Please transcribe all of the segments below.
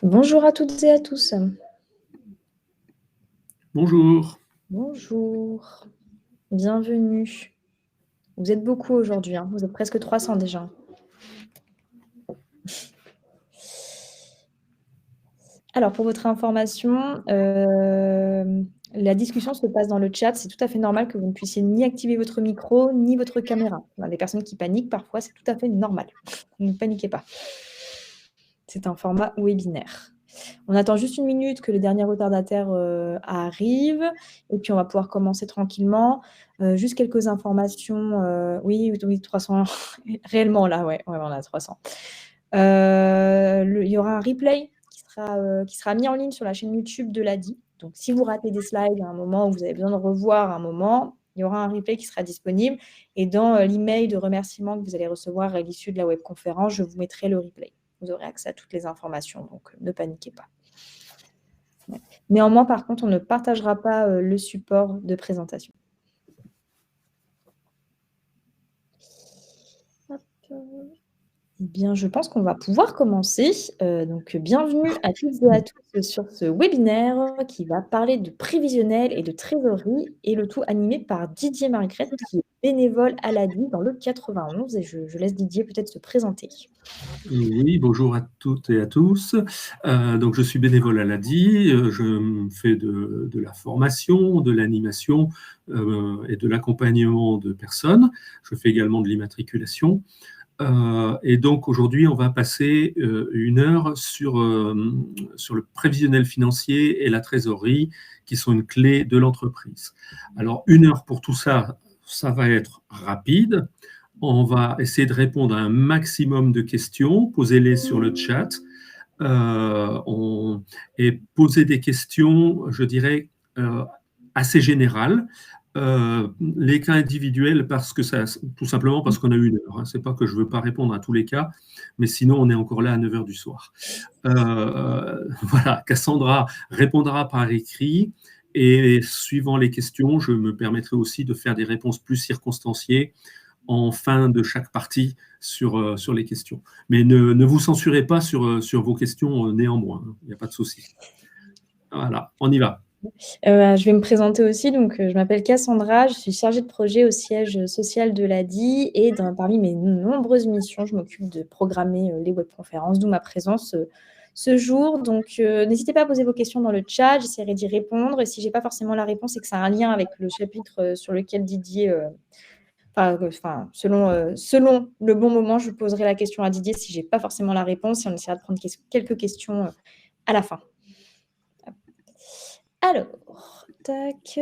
Bonjour à toutes et à tous. Bonjour. Bonjour. Bienvenue. Vous êtes beaucoup aujourd'hui, hein. Vous êtes presque 300 déjà. Alors, pour votre information, la discussion se passe dans le chat. C'est tout à fait normal que vous ne puissiez ni activer votre micro, ni votre caméra. Il y a des personnes qui paniquent parfois, c'est tout à fait normal. Ne paniquez pas. C'est un format webinaire. On attend juste 1 minute que le dernier retardataire arrive et puis on va pouvoir commencer tranquillement. Juste quelques informations. Oui, 300 réellement là, ouais, on a 300. Il y aura un replay qui sera mis en ligne sur la chaîne YouTube de l'ADI. Donc, si vous ratez des slides à un moment où vous avez besoin de revoir un moment, il y aura un replay qui sera disponible. Et dans l'email de remerciement que vous allez recevoir à l'issue de la webconférence, je vous mettrai le replay. Vous aurez accès à toutes les informations, donc ne paniquez pas. Néanmoins, par contre, on ne partagera pas le support de présentation. Hop. Bien, je pense qu'on va pouvoir commencer. Donc, bienvenue à toutes et à tous sur ce webinaire qui va parler de prévisionnel et de trésorerie, et le tout animé par Didier Margret, qui est bénévole à l'ADI dans le 91. Et je laisse Didier peut-être se présenter. Oui, bonjour à toutes et à tous. Donc, je suis bénévole à l'ADI. Je fais de la formation, de l'animation et de l'accompagnement de personnes. Je fais également de l'immatriculation. Et donc, aujourd'hui, on va passer 1 heure sur le prévisionnel financier et la trésorerie, qui sont une clé de l'entreprise. Alors, 1 heure pour tout ça, ça va être rapide. On va essayer de répondre à un maximum de questions. Posez-les sur le chat. Et poser des questions, je dirais, assez générales. Les cas individuels, tout simplement parce qu'on a 1 heure. Ce n'est pas que je ne veux pas répondre à tous les cas, mais sinon on est encore là à 9 h du soir. Voilà, Cassandra répondra par écrit. Et suivant les questions, je me permettrai aussi de faire des réponses plus circonstanciées en fin de chaque partie sur les questions. Mais ne vous censurez pas sur vos questions néanmoins, il n'y a pas de souci. Voilà, on y va. Je vais me présenter aussi. Donc, je m'appelle Cassandra, je suis chargée de projet au siège social de l'ADI, et parmi mes nombreuses missions, je m'occupe de programmer les webconférences, d'où ma présence ce jour. Donc, n'hésitez pas à poser vos questions dans le chat, j'essaierai d'y répondre. Et si je n'ai pas forcément la réponse, c'est que ça a un lien avec le chapitre sur lequel Didier... selon le bon moment, je poserai la question à Didier si je n'ai pas forcément la réponse, et on essaiera de prendre quelques questions à la fin. Alors, tac.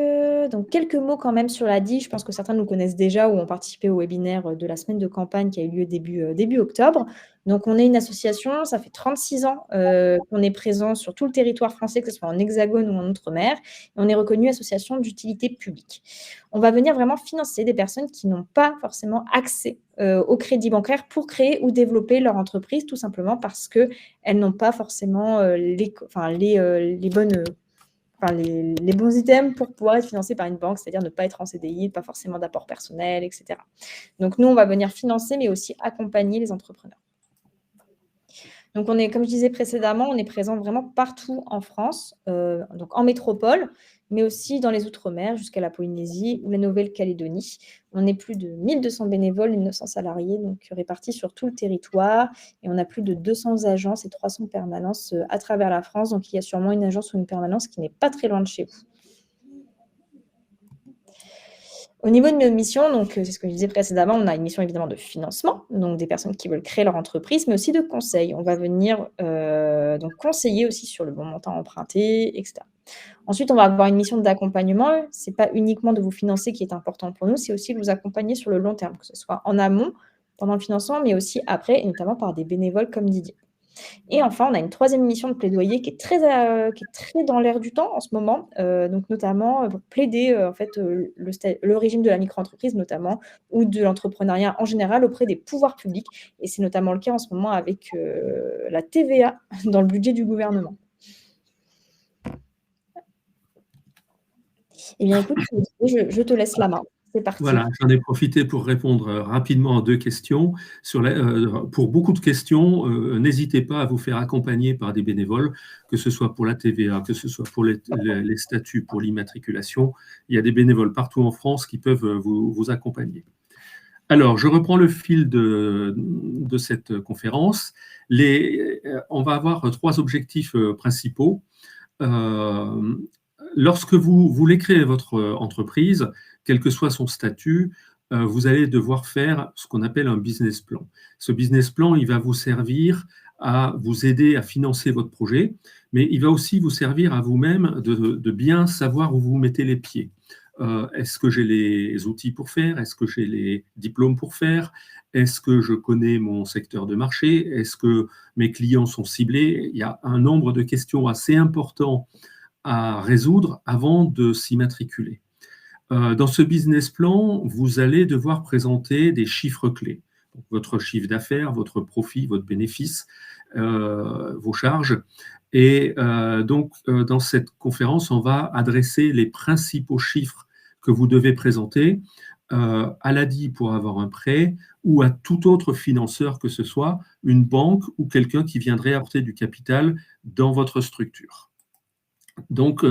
Donc, quelques mots quand même sur l'ADI. Je pense que certains nous connaissent déjà ou ont participé au webinaire de la semaine de campagne qui a eu lieu début octobre. Donc, on est une association, ça fait 36 ans qu'on est présent sur tout le territoire français, que ce soit en Hexagone ou en Outre-mer. On est reconnu association d'utilité publique. On va venir vraiment financer des personnes qui n'ont pas forcément accès au crédit bancaire pour créer ou développer leur entreprise, tout simplement parce qu'elles n'ont pas forcément les bons items pour pouvoir être financés par une banque, c'est-à-dire ne pas être en CDI, pas forcément d'apport personnel, etc. Donc, nous, on va venir financer, mais aussi accompagner les entrepreneurs. Donc, comme je disais précédemment, on est présent vraiment partout en France, donc en métropole, mais aussi dans les Outre-mer, jusqu'à la Polynésie ou la Nouvelle-Calédonie. On est plus de 1200 bénévoles et 900 salariés, donc répartis sur tout le territoire. Et on a plus de 200 agences et 300 permanences à travers la France. Donc, il y a sûrement une agence ou une permanence qui n'est pas très loin de chez vous. Au niveau de nos missions, donc c'est ce que je disais précédemment, on a une mission évidemment de financement, donc des personnes qui veulent créer leur entreprise, mais aussi de conseil. On va venir donc conseiller aussi sur le bon montant emprunté, etc. Ensuite, on va avoir une mission d'accompagnement. Ce n'est pas uniquement de vous financer qui est important pour nous, c'est aussi de vous accompagner sur le long terme, que ce soit en amont, pendant le financement, mais aussi après, et notamment par des bénévoles comme Didier. Et enfin, on a une 3e mission de plaidoyer qui est très dans l'air du temps en ce moment, donc notamment pour plaider en fait, le régime de la micro-entreprise notamment, ou de l'entrepreneuriat en général auprès des pouvoirs publics. Et c'est notamment le cas en ce moment avec la TVA dans le budget du gouvernement. Eh bien, écoute, je te laisse la main. C'est parti. Voilà, j'en ai profité pour répondre rapidement à 2 questions. Pour beaucoup de questions, n'hésitez pas à vous faire accompagner par des bénévoles, que ce soit pour la TVA, que ce soit pour les statuts, pour l'immatriculation. Il y a des bénévoles partout en France qui peuvent vous accompagner. Alors, je reprends le fil de cette conférence. On va avoir 3 objectifs principaux. Lorsque vous voulez créer votre entreprise, quel que soit son statut, vous allez devoir faire ce qu'on appelle un business plan. Ce business plan, il va vous servir à vous aider à financer votre projet, mais il va aussi vous servir à vous-même de bien savoir où vous mettez les pieds. Est-ce que j'ai les outils pour faire? Est-ce que j'ai les diplômes pour faire? Est-ce que je connais mon secteur de marché? Est-ce que mes clients sont ciblés? Il y a un nombre de questions assez important à résoudre avant de s'immatriculer. Dans ce business plan, vous allez devoir présenter des chiffres clés. Donc, votre chiffre d'affaires, votre profit, votre bénéfice, vos charges. Et dans cette conférence, on va adresser les principaux chiffres que vous devez présenter à l'ADI pour avoir un prêt ou à tout autre financeur que ce soit, une banque ou quelqu'un qui viendrait apporter du capital dans votre structure. Donc,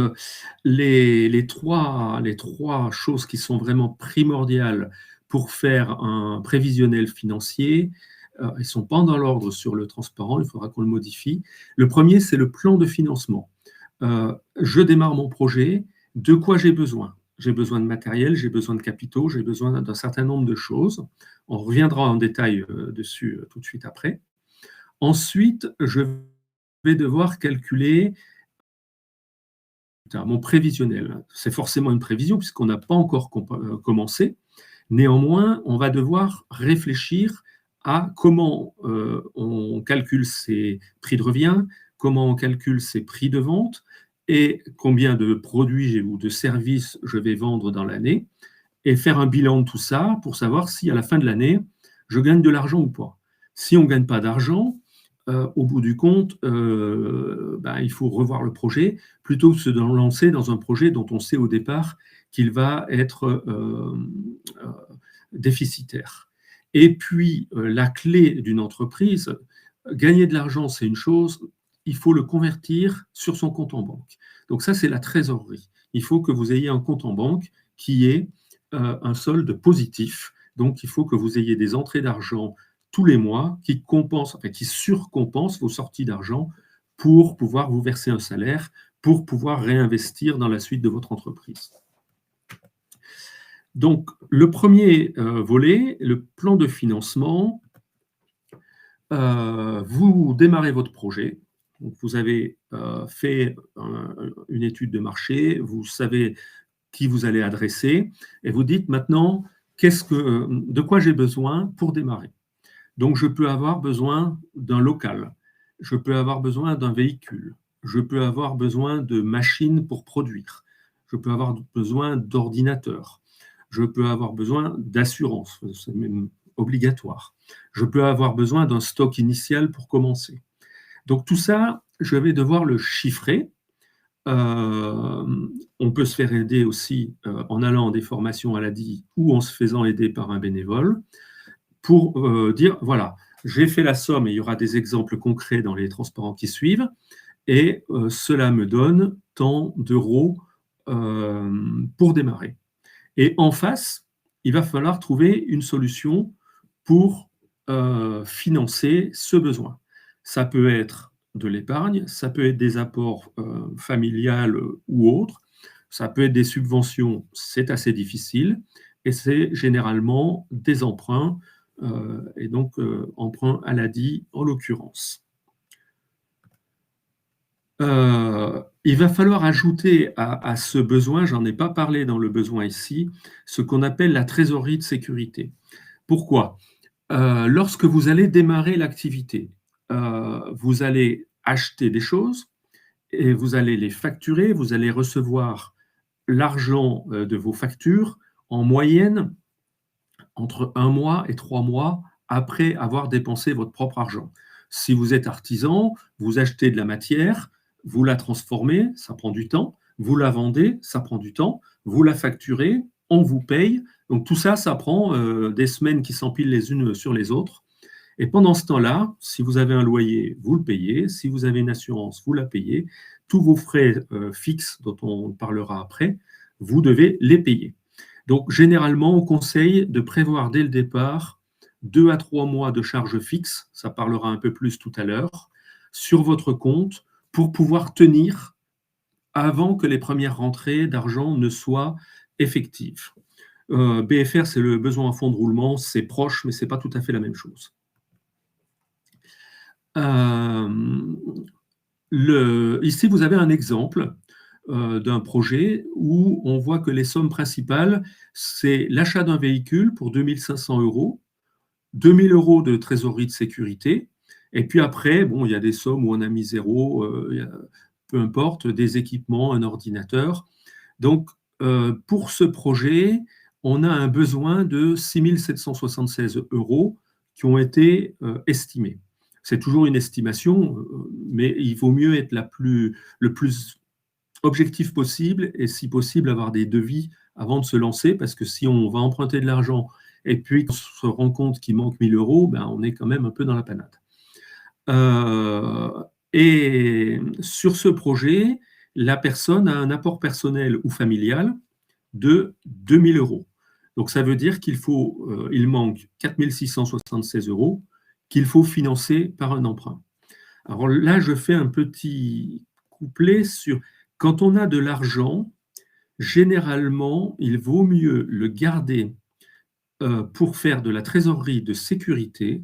les trois choses qui sont vraiment primordiales pour faire un prévisionnel financier, ils ne sont pas dans l'ordre sur le transparent, il faudra qu'on le modifie. Le premier, c'est le plan de financement. Je démarre mon projet, de quoi j'ai besoin? J'ai besoin de matériel, j'ai besoin de capitaux, j'ai besoin d'un certain nombre de choses. On reviendra en détail dessus tout de suite après. Ensuite, je vais devoir calculer mon prévisionnel. C'est forcément une prévision puisqu'on n'a pas encore commencé. Néanmoins, on va devoir réfléchir à comment on calcule ses prix de revient, comment on calcule ses prix de vente et combien de produits ou de services je vais vendre dans l'année et faire un bilan de tout ça pour savoir si à la fin de l'année, je gagne de l'argent ou pas. Si on ne gagne pas d'argent, au bout du compte, il faut revoir le projet plutôt que de se lancer dans un projet dont on sait au départ qu'il va être déficitaire. Et puis, la clé d'une entreprise, gagner de l'argent, c'est une chose, il faut le convertir sur son compte en banque. Donc ça, c'est la trésorerie. Il faut que vous ayez un compte en banque qui ait un solde positif. Donc, il faut que vous ayez des entrées d'argent tous les mois qui surcompensent vos sorties d'argent pour pouvoir vous verser un salaire, pour pouvoir réinvestir dans la suite de votre entreprise. Donc, le premier volet, le plan de financement, vous démarrez votre projet. Donc, vous avez fait une étude de marché, vous savez qui vous allez adresser, et vous dites maintenant, de quoi j'ai besoin pour démarrer? Donc, je peux avoir besoin d'un local, je peux avoir besoin d'un véhicule, je peux avoir besoin de machines pour produire, je peux avoir besoin d'ordinateurs, je peux avoir besoin d'assurance, c'est même obligatoire, je peux avoir besoin d'un stock initial pour commencer. Donc, tout ça, je vais devoir le chiffrer. On peut se faire aider aussi en allant en des formations à l'ADI ou en se faisant aider par un bénévole pour dire, voilà, j'ai fait la somme et il y aura des exemples concrets dans les transparents qui suivent, et cela me donne tant d'euros pour démarrer. Et en face, il va falloir trouver une solution pour financer ce besoin. Ça peut être de l'épargne, ça peut être des apports familiales ou autres, ça peut être des subventions, c'est assez difficile, et c'est généralement des emprunts, et donc emprunt à l'ADI en l'occurrence. Il va falloir ajouter à ce besoin, j'en ai pas parlé dans le besoin ici, ce qu'on appelle la trésorerie de sécurité. Pourquoi? Lorsque vous allez démarrer l'activité, vous allez acheter des choses et vous allez les facturer, vous allez recevoir l'argent de vos factures en moyenne entre 1 mois et 3 mois après avoir dépensé votre propre argent. Si vous êtes artisan, vous achetez de la matière, vous la transformez, ça prend du temps, vous la vendez, ça prend du temps, vous la facturez, on vous paye, Donc tout ça, ça prend des semaines qui s'empilent les unes sur les autres. Et pendant ce temps-là, si vous avez un loyer, vous le payez. Si vous avez une assurance, vous la payez. Tous vos frais fixes, dont on parlera après, vous devez les payer. Donc généralement, on conseille de prévoir dès le départ 2 à 3 mois de charges fixes, ça parlera un peu plus tout à l'heure, sur votre compte pour pouvoir tenir avant que les premières rentrées d'argent ne soient effectives. BFR, c'est le besoin à fonds de roulement, c'est proche, mais ce n'est pas tout à fait la même chose. Ici, vous avez un exemple d'un projet où on voit que les sommes principales, c'est l'achat d'un véhicule pour 2 500 €, 2 000 € de trésorerie de sécurité, et puis après, bon, il y a des sommes où on a mis zéro, peu importe, des équipements, un ordinateur. Donc, pour ce projet, on a un besoin de 6 776 € qui ont été estimés. C'est toujours une estimation, mais il vaut mieux être le plus objectif possible et si possible avoir des devis avant de se lancer, parce que si on va emprunter de l'argent et puis qu'on se rend compte qu'il manque 1 000 €, ben on est quand même un peu dans la panade. Et sur ce projet, la personne a un apport personnel ou familial de 2 000 €. Donc ça veut dire il manque 4 676 € qu'il faut financer par un emprunt. Alors là, je fais un petit couplet sur quand on a de l'argent, généralement, il vaut mieux le garder pour faire de la trésorerie de sécurité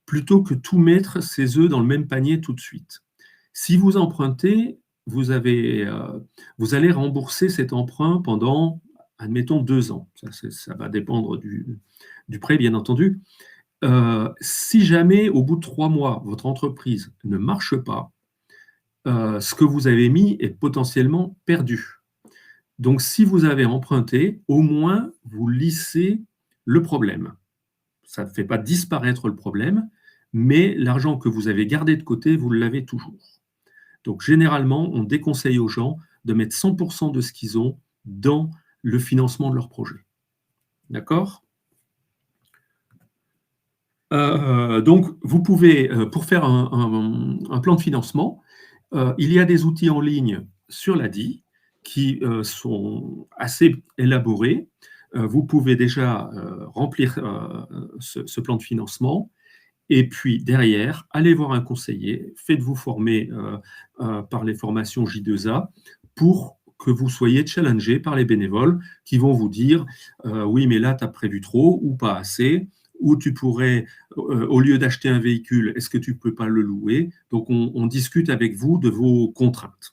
plutôt que tout mettre ses œufs dans le même panier tout de suite. Si vous empruntez, vous allez rembourser cet emprunt pendant, admettons, 2 ans. Ça va dépendre du prêt, bien entendu. Si jamais, au bout de 3 mois, votre entreprise ne marche pas, ce que vous avez mis est potentiellement perdu. Donc, si vous avez emprunté, au moins, vous lissez le problème. Ça ne fait pas disparaître le problème, mais l'argent que vous avez gardé de côté, vous l'avez toujours. Donc, généralement, on déconseille aux gens de mettre 100% de ce qu'ils ont dans le financement de leur projet. D'accord ? Donc, vous pouvez, pour faire un plan de financement, il y a des outils en ligne sur l'ADI qui sont assez élaborés. Vous pouvez déjà remplir ce plan de financement et puis derrière, allez voir un conseiller, faites-vous former par les formations J2A pour que vous soyez challengé par les bénévoles qui vont vous dire oui, mais là, tu as prévu trop ou pas assez, ou tu pourrais, au lieu d'acheter un véhicule, est-ce que tu ne peux pas le louer? Donc, on discute avec vous de vos contraintes.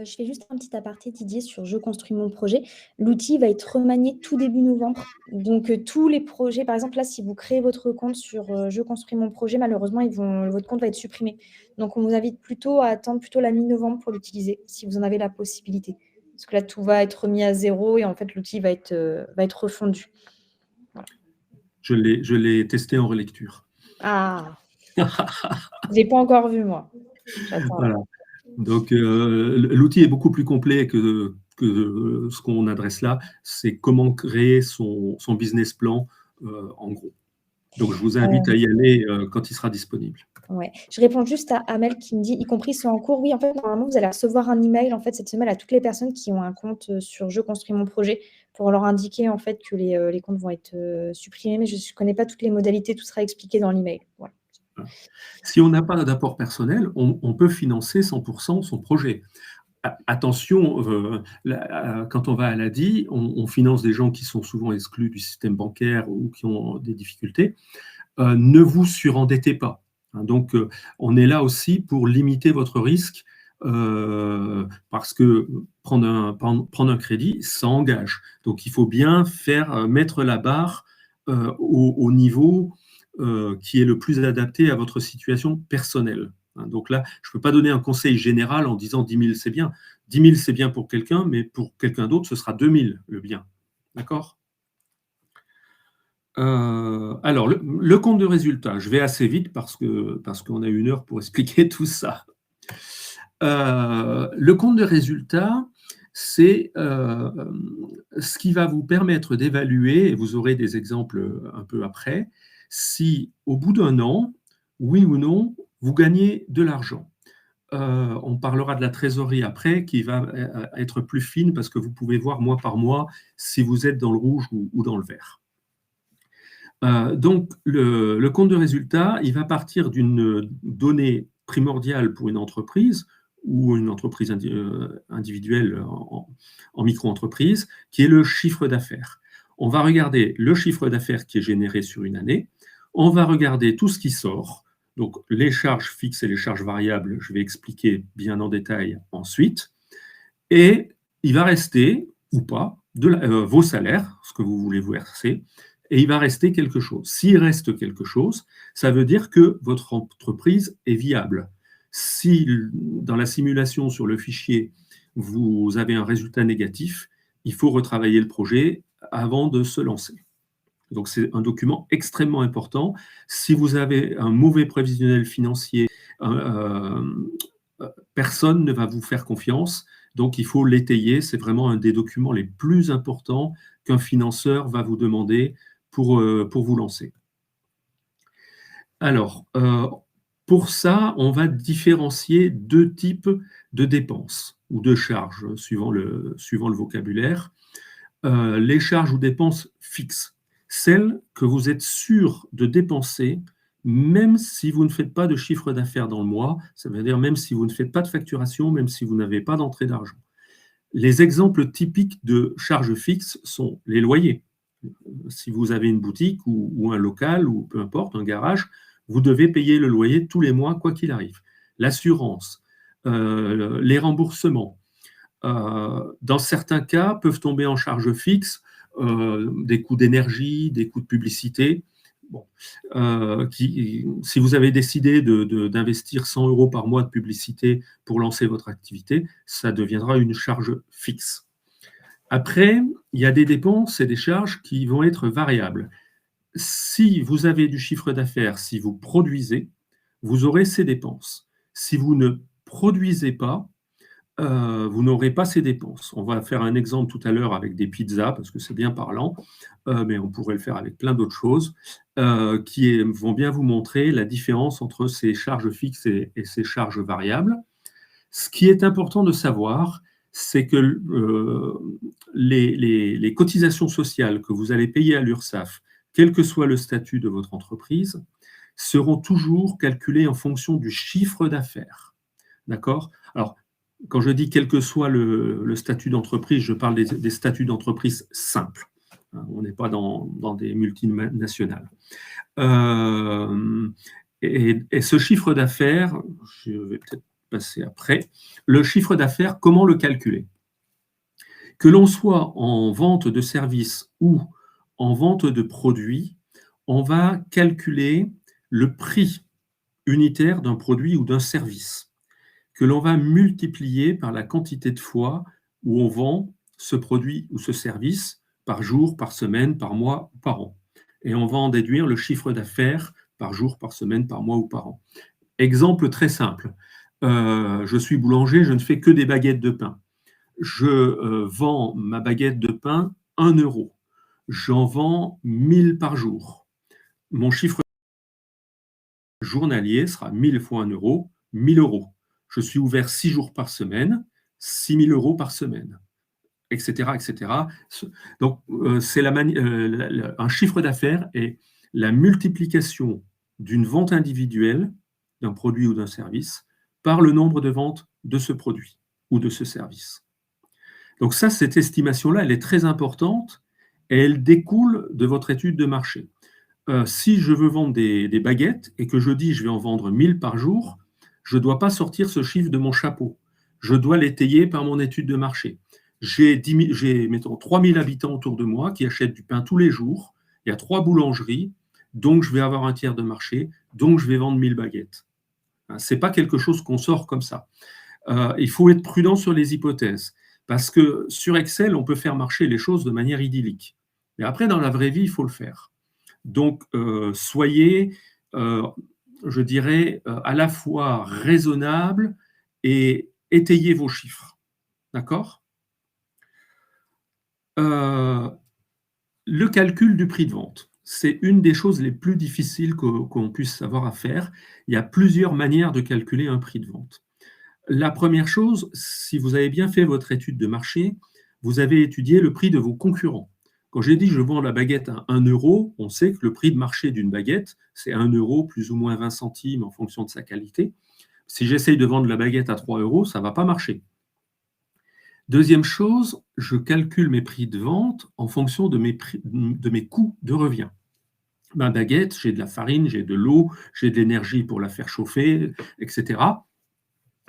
Je fais juste un petit aparté, Didier, sur Je construis mon projet. L'outil va être remanié tout début novembre. Donc, tous les projets, par exemple, là, si vous créez votre compte sur Je construis mon projet, malheureusement, votre compte va être supprimé. Donc, on vous invite plutôt à attendre plutôt la mi-novembre pour l'utiliser, si vous en avez la possibilité. Parce que là, tout va être remis à zéro et en fait, l'outil va être refondu. Voilà. Je l'ai testé en relecture. Ah, je ne l'ai pas encore vu, moi. J'attends. Voilà. Donc, l'outil est beaucoup plus complet que ce qu'on adresse là. C'est comment créer son business plan, en gros. Donc, je vous invite à y aller quand il sera disponible. Ouais. Je réponds juste à Amel qui me dit, y compris ceux en cours. Oui, en fait, normalement, vous allez recevoir un email en fait, cette semaine à toutes les personnes qui ont un compte sur Je construis mon projet pour leur indiquer en fait, que les comptes vont être supprimés. Mais je ne connais pas toutes les modalités. Tout sera expliqué dans l'email. Voilà. Si on n'a pas d'apport personnel, on peut financer 100% son projet. Attention, quand on va à l'ADI, on finance des gens qui sont souvent exclus du système bancaire ou qui ont des difficultés. Ne vous surendettez pas. Donc, on est là aussi pour limiter votre risque parce que prendre un crédit, ça engage. Donc, il faut bien mettre la barre au niveau qui est le plus adapté à votre situation personnelle. Donc là, je ne peux pas donner un conseil général en disant 10 000 c'est bien. 10 000 c'est bien pour quelqu'un, mais pour quelqu'un d'autre, ce sera 2 000 le bien. D'accord ? Alors, le compte de résultat, je vais assez vite parce qu'on a 1 heure pour expliquer tout ça. Le compte de résultat, c'est ce qui va vous permettre d'évaluer, et vous aurez des exemples un peu après, si au bout d'un an, oui ou non, vous gagnez de l'argent. On parlera de la trésorerie après, qui va être plus fine parce que vous pouvez voir mois par mois si vous êtes dans le rouge ou dans le vert. Donc, le compte de résultat, il va partir d'une donnée primordiale pour une entreprise ou une entreprise individuelle en micro-entreprise, qui est le chiffre d'affaires. On va regarder le chiffre d'affaires qui est généré sur une année, on va regarder tout ce qui sort, donc les charges fixes et les charges variables, je vais expliquer bien en détail ensuite, et il va rester, ou pas, vos salaires, ce que vous voulez vous verser, et il va rester quelque chose. S'il reste quelque chose, ça veut dire que votre entreprise est viable. Si dans la simulation sur le fichier, vous avez un résultat négatif, il faut retravailler le projet avant de se lancer. Donc c'est un document extrêmement important. Si vous avez un mauvais prévisionnel financier, personne ne va vous faire confiance. Donc il faut l'étayer. C'est vraiment un des documents les plus importants qu'un financeur va vous demander pour vous lancer. Alors, pour ça, on va différencier deux types de dépenses ou de charges, suivant le vocabulaire. Les charges ou dépenses fixes, celles que vous êtes sûr de dépenser, même si vous ne faites pas de chiffre d'affaires dans le mois, ça veut dire même si vous ne faites pas de facturation, même si vous n'avez pas d'entrée d'argent. Les exemples typiques de charges fixes sont les loyers. Si vous avez une boutique ou un local, ou peu importe, un garage, vous devez payer le loyer tous les mois, quoi qu'il arrive. L'assurance, les remboursements, dans certains cas, peuvent tomber en charge fixe des coûts d'énergie, des coûts de publicité. Bon, si vous avez décidé d'investir 100 € par mois de publicité pour lancer votre activité, ça deviendra une charge fixe. Après, il y a des dépenses et des charges qui vont être variables. Si vous avez du chiffre d'affaires, si vous produisez, vous aurez ces dépenses. Si vous ne produisez pas, vous n'aurez pas ces dépenses. On va faire un exemple tout à l'heure avec des pizzas, parce que c'est bien parlant, mais on pourrait le faire avec plein d'autres choses, qui vont bien vous montrer la différence entre ces charges fixes et ces charges variables. Ce qui est important de savoir, c'est que les cotisations sociales que vous allez payer à l'URSSAF, quel que soit le statut de votre entreprise, seront toujours calculées en fonction du chiffre d'affaires. D'accord ? Alors, quand je dis quel que soit le statut d'entreprise, je parle des statuts d'entreprise simples. On n'est pas dans des multinationales. Et ce chiffre d'affaires, je vais peut-être passer après, le chiffre d'affaires, comment le calculer? Que l'on soit en vente de services ou en vente de produits, on va calculer le prix unitaire d'un produit ou d'un service, que l'on va multiplier par la quantité de fois où on vend ce produit ou ce service par jour, par semaine, par mois ou par an. Et on va en déduire le chiffre d'affaires par jour, par semaine, par mois ou par an. Exemple très simple. Je suis boulanger, je ne fais que des baguettes de pain. Je vends ma baguette de pain 1 €. J'en vends 1000 par jour. Mon chiffre journalier sera 1000 fois 1 €, 1000 €. Je suis ouvert 6 jours par semaine, 6 000 € par semaine, etc., etc. Donc, c'est un chiffre d'affaires et la multiplication d'une vente individuelle d'un produit ou d'un service par le nombre de ventes de ce produit ou de ce service. Donc ça, cette estimation-là, elle est très importante et elle découle de votre étude de marché. Si je veux vendre des baguettes et que je dis je vais en vendre 1000 par jour, je ne dois pas sortir ce chiffre de mon chapeau. Je dois l'étayer par mon étude de marché. J'ai, mettons, 3000 habitants autour de moi qui achètent du pain tous les jours. Il y a 3 boulangeries, donc je vais avoir un tiers de marché, donc je vais vendre 1000 baguettes. Ce n'est pas quelque chose qu'on sort comme ça. Il faut être prudent sur les hypothèses, parce que sur Excel, on peut faire marcher les choses de manière idyllique. Mais après, dans la vraie vie, il faut le faire. Donc, soyez, je dirais, à la fois raisonnable et étayez vos chiffres. D'accord ? Le calcul du prix de vente, c'est une des choses les plus difficiles qu'on puisse avoir à faire. Il y a plusieurs manières de calculer un prix de vente. La première chose, si vous avez bien fait votre étude de marché, vous avez étudié le prix de vos concurrents. Quand j'ai dit je vends la baguette à 1 euro, on sait que le prix de marché d'une baguette, c'est 1 euro plus ou moins 20 centimes en fonction de sa qualité. Si j'essaye de vendre la baguette à 3 euros, ça ne va pas marcher. Deuxième chose, je calcule mes prix de vente en fonction de mes coûts de revient. Ma baguette, j'ai de la farine, j'ai de l'eau, j'ai de l'énergie pour la faire chauffer, etc.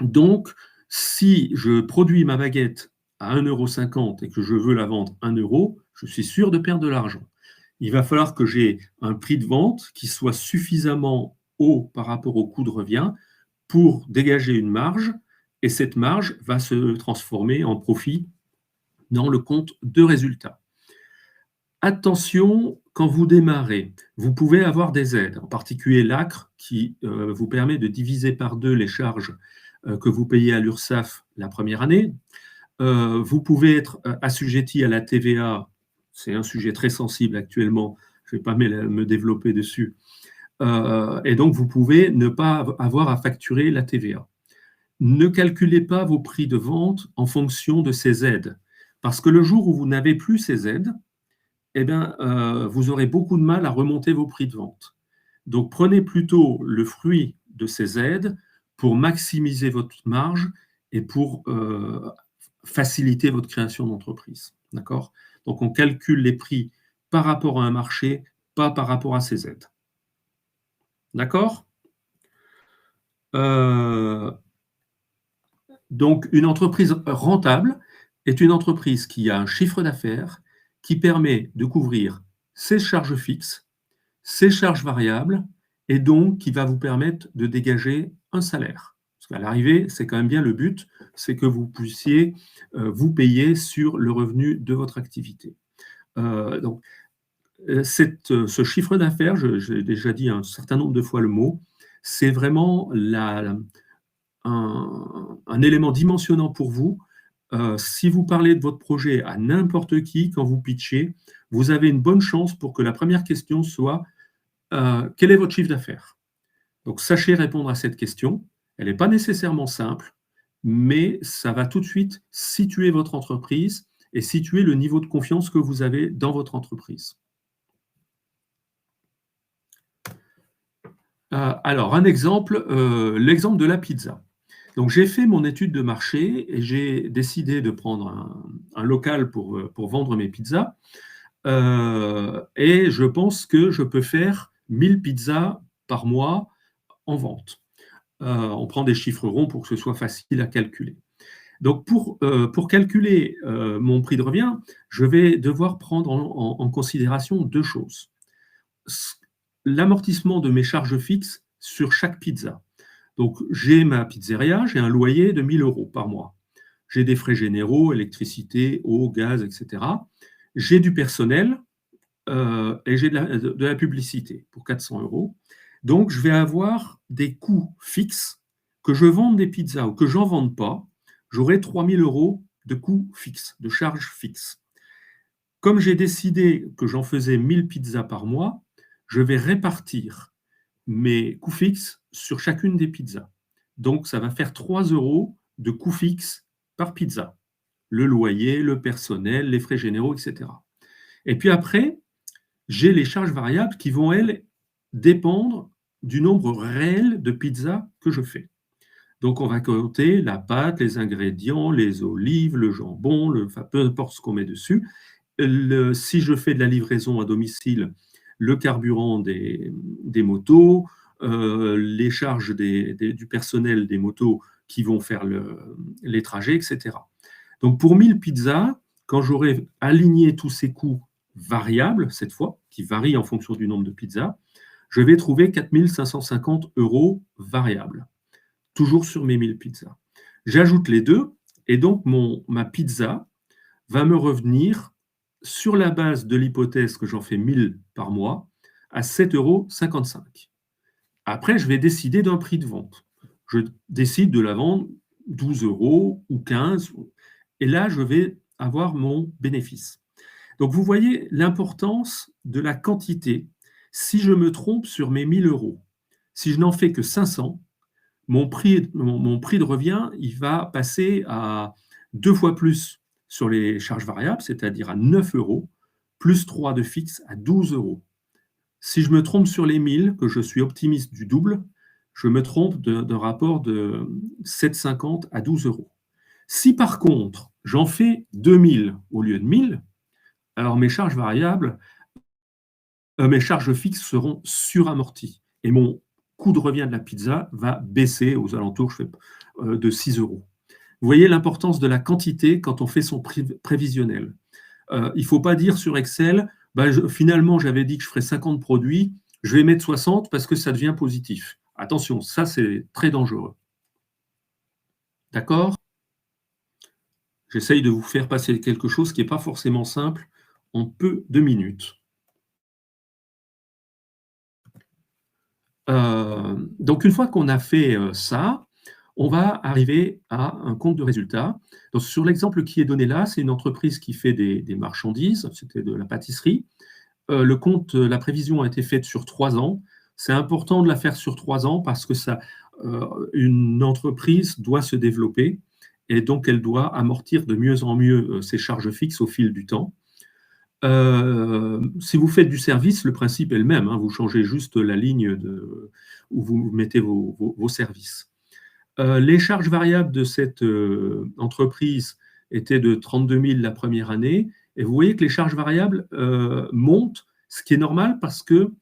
Donc, si je produis ma baguette à 1,50 € et que je veux la vendre 1 euro, je suis sûr de perdre de l'argent. Il va falloir que j'ai un prix de vente qui soit suffisamment haut par rapport au coût de revient pour dégager une marge, et cette marge va se transformer en profit dans le compte de résultat. Attention, quand vous démarrez, vous pouvez avoir des aides, en particulier l'ACRE qui vous permet de diviser par 2 les charges que vous payez à l'URSSAF la première année. Vous pouvez être assujetti à la TVA, c'est un sujet très sensible actuellement, je ne vais pas me développer dessus, et donc vous pouvez ne pas avoir à facturer la TVA. Ne calculez pas vos prix de vente en fonction de ces aides, parce que le jour où vous n'avez plus ces aides, eh bien, vous aurez beaucoup de mal à remonter vos prix de vente. Donc, prenez plutôt le fruit de ces aides pour maximiser votre marge et pour faciliter votre création d'entreprise. D'accord ? Donc, on calcule les prix par rapport à un marché, pas par rapport à ces aides. D'accord ? Donc, une entreprise rentable est une entreprise qui a un chiffre d'affaires qui permet de couvrir ses charges fixes, ses charges variables, et donc qui va vous permettre de dégager un salaire. Parce qu'à l'arrivée, c'est quand même bien le but, c'est que vous puissiez vous payer sur le revenu de votre activité. Donc, ce chiffre d'affaires, j'ai déjà dit un certain nombre de fois le mot, c'est vraiment un élément dimensionnant pour vous. Si vous parlez de votre projet à n'importe qui, quand vous pitchez, vous avez une bonne chance pour que la première question soit quel est votre chiffre d'affaires? Donc, sachez répondre à cette question. Elle n'est pas nécessairement simple, mais ça va tout de suite situer votre entreprise et situer le niveau de confiance que vous avez dans votre entreprise. Alors, un exemple, l'exemple de la pizza. Donc, j'ai fait mon étude de marché et j'ai décidé de prendre un local pour vendre mes pizzas. Et je pense que je peux faire 1000 pizzas par mois en vente. On prend des chiffres ronds pour que ce soit facile à calculer. Donc, pour calculer mon prix de revient, je vais devoir prendre en considération 2 choses. L'amortissement de mes charges fixes sur chaque pizza. Donc, j'ai ma pizzeria, j'ai un loyer de 1 000 € par mois. J'ai des frais généraux, électricité, eau, gaz, etc. J'ai du personnel et j'ai de la publicité pour 400 €. Donc, je vais avoir des coûts fixes. Que je vende des pizzas ou que j'en vende pas, j'aurai 3 000 € de coûts fixes, de charges fixes. Comme j'ai décidé que j'en faisais 1000 pizzas par mois, je vais répartir mes coûts fixes sur chacune des pizzas. Donc, ça va faire 3 € de coûts fixes par pizza. Le loyer, le personnel, les frais généraux, etc. Et puis après, j'ai les charges variables qui vont, elles, dépendre du nombre réel de pizzas que je fais. Donc, on va compter la pâte, les ingrédients, les olives, le jambon, peu importe ce qu'on met dessus. Si je fais de la livraison à domicile, le carburant des motos, les charges du personnel des motos qui vont faire les trajets, etc. Donc, pour 1000 pizzas, quand j'aurai aligné tous ces coûts variables, cette fois, qui varient en fonction du nombre de pizzas, je vais trouver 4 550 € variables, toujours sur mes 1000 pizzas. J'ajoute les deux, et donc ma pizza va me revenir, sur la base de l'hypothèse que j'en fais 1000 par mois, à 7,55 €. Après, je vais décider d'un prix de vente. Je décide de la vendre 12 € ou 15 €, et là, je vais avoir mon bénéfice. Donc, vous voyez l'importance de la quantité. Si je me trompe sur mes 1 000 €, si je n'en fais que 500, mon prix de revient, il va passer à 2 fois plus sur les charges variables, c'est-à-dire à 9 €, plus 3 de fixe à 12 €. Si je me trompe sur les 1 000, que je suis optimiste du double, je me trompe d'un rapport de 7,50 à 12 €. Si par contre, j'en fais 2 000 au lieu de 1 000, alors mes charges variables, mes charges fixes seront suramorties et mon coût de revient de la pizza va baisser aux alentours de 6 €. Vous voyez l'importance de la quantité quand on fait son prévisionnel. Il ne faut pas dire sur Excel, finalement j'avais dit que je ferais 50 produits, je vais mettre 60 parce que ça devient positif. Attention, ça c'est très dangereux. D'accord? J'essaye de vous faire passer quelque chose qui n'est pas forcément simple en peu de minutes. Donc, une fois qu'on a fait ça, on va arriver à un compte de résultat. Donc, sur l'exemple qui est donné là, c'est une entreprise qui fait des marchandises, c'était de la pâtisserie. La prévision a été faite sur 3 ans. C'est important de la faire sur 3 ans parce que une entreprise doit se développer et donc elle doit amortir de mieux en mieux ses charges fixes au fil du temps. Si vous faites du service, le principe est le même, hein, vous changez juste la ligne où vous mettez vos services. Les charges variables de cette entreprise étaient de 32 000 la première année, et vous voyez que les charges variables montent, ce qui est normal parce que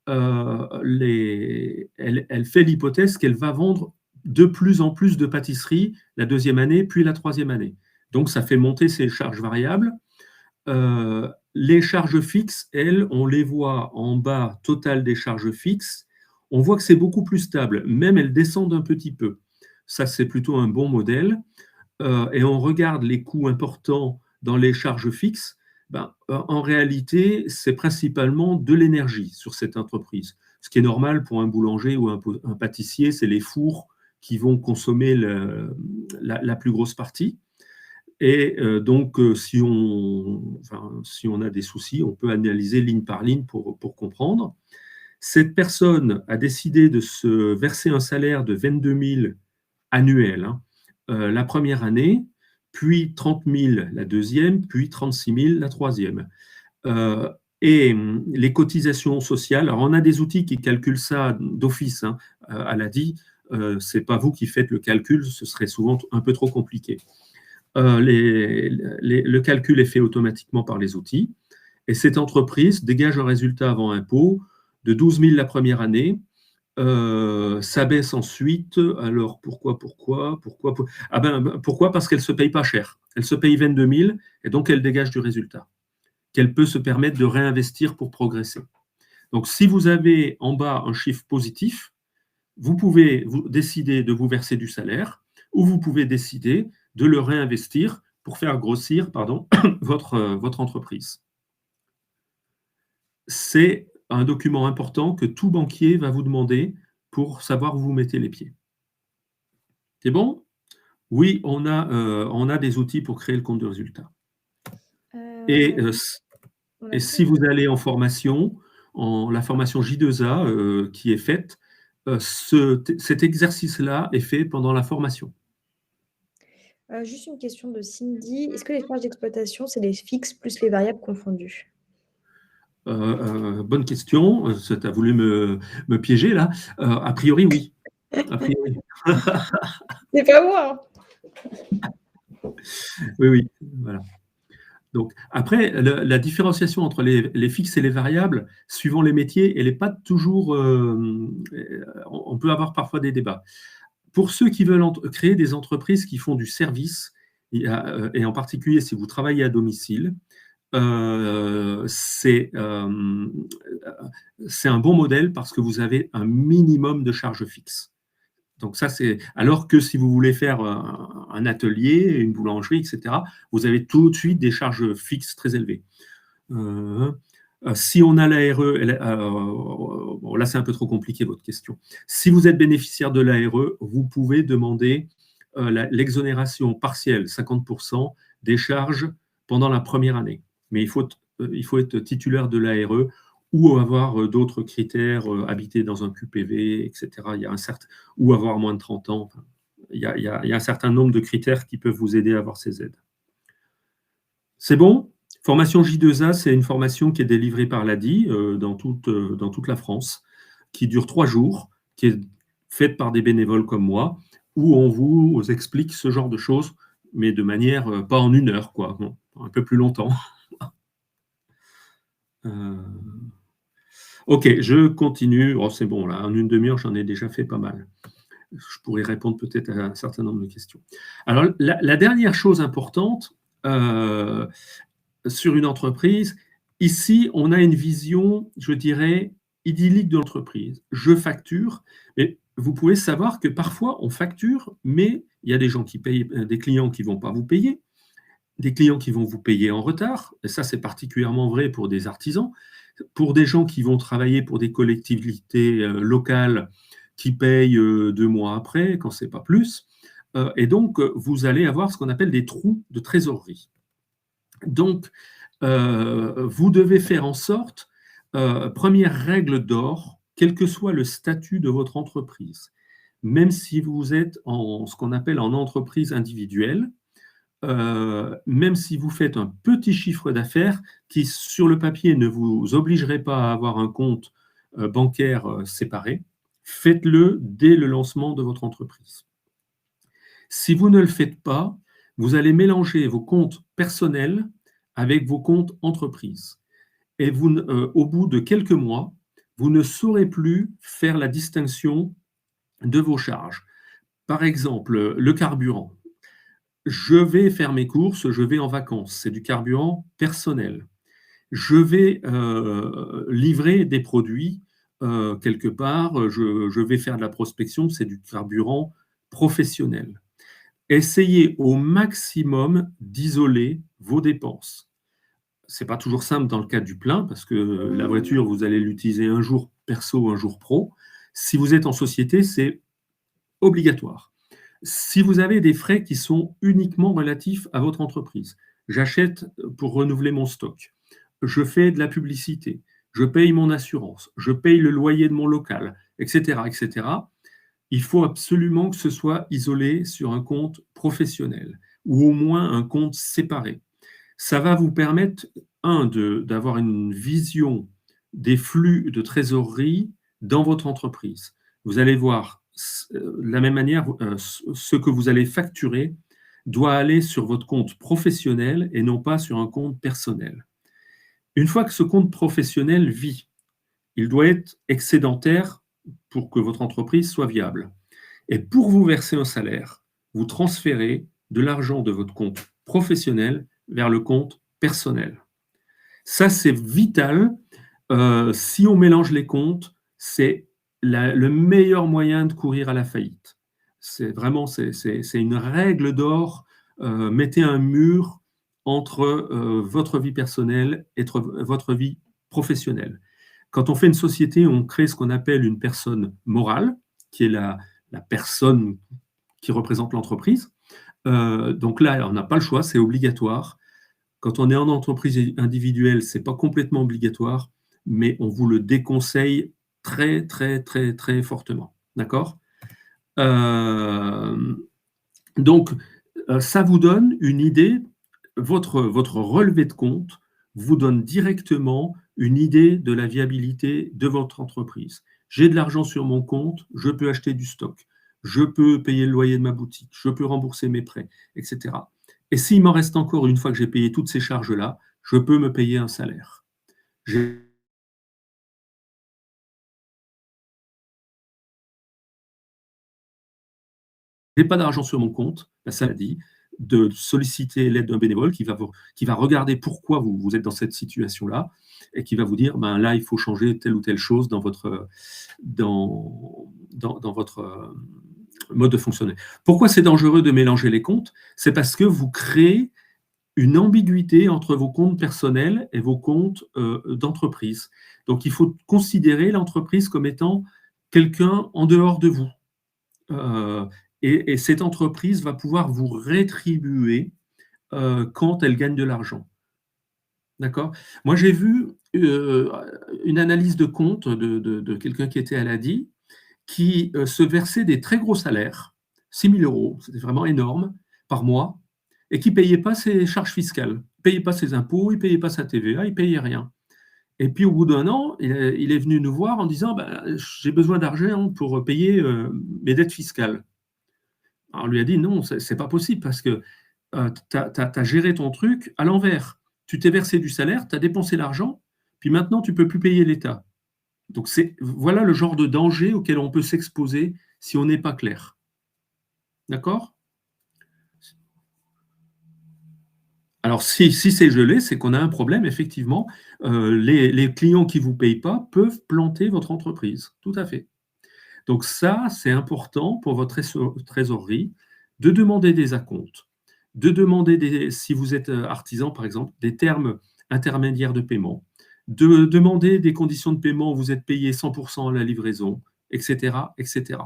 elle fait l'hypothèse qu'elle va vendre de plus en plus de pâtisseries la deuxième année, puis la troisième année. Donc, ça fait monter ses charges variables. Les charges fixes, elles, on les voit en bas, total des charges fixes. On voit que c'est beaucoup plus stable, même elles descendent un petit peu. Ça, c'est plutôt un bon modèle. Et on regarde les coûts importants dans les charges fixes. En réalité, c'est principalement de l'énergie sur cette entreprise. Ce qui est normal pour un boulanger ou un pâtissier, c'est les fours qui vont consommer la plus grosse partie. Et donc, si on a des soucis, on peut analyser ligne par ligne pour comprendre. Cette personne a décidé de se verser un salaire de 22 000 annuel la première année, puis 30 000 la deuxième, puis 36 000 la troisième. Et les cotisations sociales, alors on a des outils qui calculent ça d'office, elle a dit, ce n'est pas vous qui faites le calcul, ce serait souvent un peu trop compliqué. Le calcul est fait automatiquement par les outils. Et cette entreprise dégage un résultat avant impôt de 12 000 la première année. Ça baisse ensuite. Alors, pourquoi parce qu'elle ne se paye pas cher. Elle se paye 22 000 et donc elle dégage du résultat qu'elle peut se permettre de réinvestir pour progresser. Donc, si vous avez en bas un chiffre positif, vous pouvez décider de vous verser du salaire ou vous pouvez décider de le réinvestir pour faire grossir votre entreprise. C'est un document important que tout banquier va vous demander pour savoir où vous mettez les pieds. C'est bon? Oui, on a des outils pour créer le compte de résultat. Et si vous allez en formation, la formation J2A qui est faite, cet exercice-là est fait pendant la formation. Juste une question de Cindy. Est-ce que les charges d'exploitation, c'est les fixes plus les variables confondues? Bonne question. Tu as voulu me piéger là. A priori, oui. A priori. C'est pas moi. Oui, voilà. Donc, après, la différenciation entre les fixes et les variables, suivant les métiers, elle n'est pas toujours. On peut avoir parfois des débats. Pour ceux qui veulent créer des entreprises qui font du service, et en particulier si vous travaillez à domicile, c'est un bon modèle parce que vous avez un minimum de charges fixes. Donc ça, alors que si vous voulez faire un atelier, une boulangerie, etc., vous avez tout de suite des charges fixes très élevées. Si on a l'ARE, bon, là c'est un peu trop compliqué votre question. Si vous êtes bénéficiaire de l'ARE, vous pouvez demander l'exonération partielle, 50% des charges pendant la première année. Mais il faut il faut être titulaire de l'ARE ou avoir d'autres critères, habiter dans un QPV, etc. Ou avoir moins de 30 ans. Enfin, il y a un certain nombre de critères qui peuvent vous aider à avoir ces aides. C'est bon? Formation J2A, c'est une formation qui est délivrée par l'ADI dans toute la France, qui dure 3 jours, qui est faite par des bénévoles comme moi, où on vous explique ce genre de choses, mais de manière, pas en 1 heure, quoi, bon, un peu plus longtemps. Ok, je continue. Oh, c'est bon, là, en 1 demi-heure, j'en ai déjà fait pas mal. Je pourrais répondre peut-être à un certain nombre de questions. Alors, la dernière chose importante sur une entreprise, ici, on a une vision, je dirais, idyllique de l'entreprise. Je facture, mais vous pouvez savoir que parfois, on facture, mais il y a des gens qui payent, des clients qui ne vont pas vous payer, des clients qui vont vous payer en retard, et ça, c'est particulièrement vrai pour des artisans, pour des gens qui vont travailler pour des collectivités locales qui payent 2 mois après, quand ce n'est pas plus. Et donc, vous allez avoir ce qu'on appelle des trous de trésorerie. Donc, vous devez faire en sorte, première règle d'or, quel que soit le statut de votre entreprise, même si vous êtes en ce qu'on appelle en entreprise individuelle, même si vous faites un petit chiffre d'affaires qui, sur le papier, ne vous obligerait pas à avoir un compte bancaire séparé, faites-le dès le lancement de votre entreprise. Si vous ne le faites pas, vous allez mélanger vos comptes personnels avec vos comptes entreprises. Et au bout de quelques mois, vous ne saurez plus faire la distinction de vos charges. Par exemple, le carburant. Je vais faire mes courses, je vais en vacances, c'est du carburant personnel. Je vais livrer des produits quelque part, je vais faire de la prospection, c'est du carburant professionnel. Essayez au maximum d'isoler vos dépenses. Ce n'est pas toujours simple dans le cas du plein, parce que la voiture, vous allez l'utiliser un jour perso, un jour pro. Si vous êtes en société, c'est obligatoire. Si vous avez des frais qui sont uniquement relatifs à votre entreprise, j'achète pour renouveler mon stock, je fais de la publicité, je paye mon assurance, je paye le loyer de mon local, etc., etc., il faut absolument que ce soit isolé sur un compte professionnel ou au moins un compte séparé. Ça va vous permettre, d'avoir une vision des flux de trésorerie dans votre entreprise. Vous allez voir, de la même manière, ce que vous allez facturer doit aller sur votre compte professionnel et non pas sur un compte personnel. Une fois que ce compte professionnel vit, il doit être excédentaire pour que votre entreprise soit viable. Et pour vous verser un salaire, vous transférez de l'argent de votre compte professionnel vers le compte personnel. Ça, c'est vital. Si on mélange les comptes, c'est le meilleur moyen de courir à la faillite. C'est une règle d'or. Mettez un mur entre votre vie personnelle et votre vie professionnelle. Quand on fait une société, on crée ce qu'on appelle une personne morale, qui est la personne qui représente l'entreprise. Donc là, on n'a pas le choix, c'est obligatoire. Quand on est en entreprise individuelle, ce n'est pas complètement obligatoire, mais on vous le déconseille très, très, très, très fortement. D'accord? Donc, ça vous donne une idée, votre relevé de compte vous donne directement une idée de la viabilité de votre entreprise. J'ai de l'argent sur mon compte, je peux acheter du stock, je peux payer le loyer de ma boutique, je peux rembourser mes prêts, etc. Et s'il m'en reste encore, une fois que j'ai payé toutes ces charges-là, je peux me payer un salaire. Je n'ai pas d'argent sur mon compte, ça l'a dit, de solliciter l'aide d'un bénévole qui va regarder pourquoi vous êtes dans cette situation-là et qui va vous dire, là, il faut changer telle ou telle chose dans votre mode de fonctionner. Pourquoi c'est dangereux de mélanger les comptes? C'est parce que vous créez une ambiguïté entre vos comptes personnels et vos comptes d'entreprise. Donc, il faut considérer l'entreprise comme étant quelqu'un en dehors de vous. Et cette entreprise va pouvoir vous rétribuer quand elle gagne de l'argent. D'accord? Moi, j'ai vu une analyse de compte de quelqu'un qui était à l'ADI, qui se versait des très gros salaires, 6 000 €, c'était vraiment énorme, par mois, et qui ne payait pas ses charges fiscales, il ne payait pas ses impôts, il ne payait pas sa TVA, il ne payait rien. Et puis au bout d'un an, il est venu nous voir en disant j'ai besoin d'argent pour payer mes dettes fiscales. Alors on lui a dit non, c'est pas possible parce que tu as géré ton truc à l'envers. Tu t'es versé du salaire, tu as dépensé l'argent, puis maintenant tu ne peux plus payer l'État. Donc voilà le genre de danger auquel on peut s'exposer si on n'est pas clair. D'accord? Alors si c'est gelé, c'est qu'on a un problème, effectivement. Les clients qui ne vous payent pas peuvent planter votre entreprise. Tout à fait. Donc ça, c'est important pour votre trésorerie de demander des acomptes, de demander, si vous êtes artisan par exemple, des termes intermédiaires de paiement, de demander des conditions de paiement où vous êtes payé 100% à la livraison, etc., etc.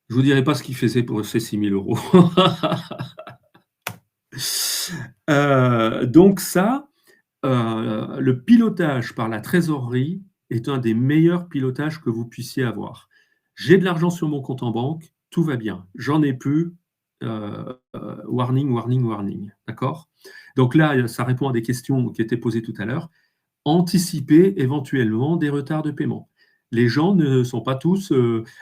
Je ne vous dirai pas ce qu'il faisait pour ces 6 000 €. Donc ça, le pilotage par la trésorerie est un des meilleurs pilotages que vous puissiez avoir. J'ai de l'argent sur mon compte en banque, tout va bien. J'en ai plus, warning, warning, warning. D'accord? Donc là, ça répond à des questions qui étaient posées tout à l'heure. Anticiper éventuellement des retards de paiement. Les gens ne sont pas tous.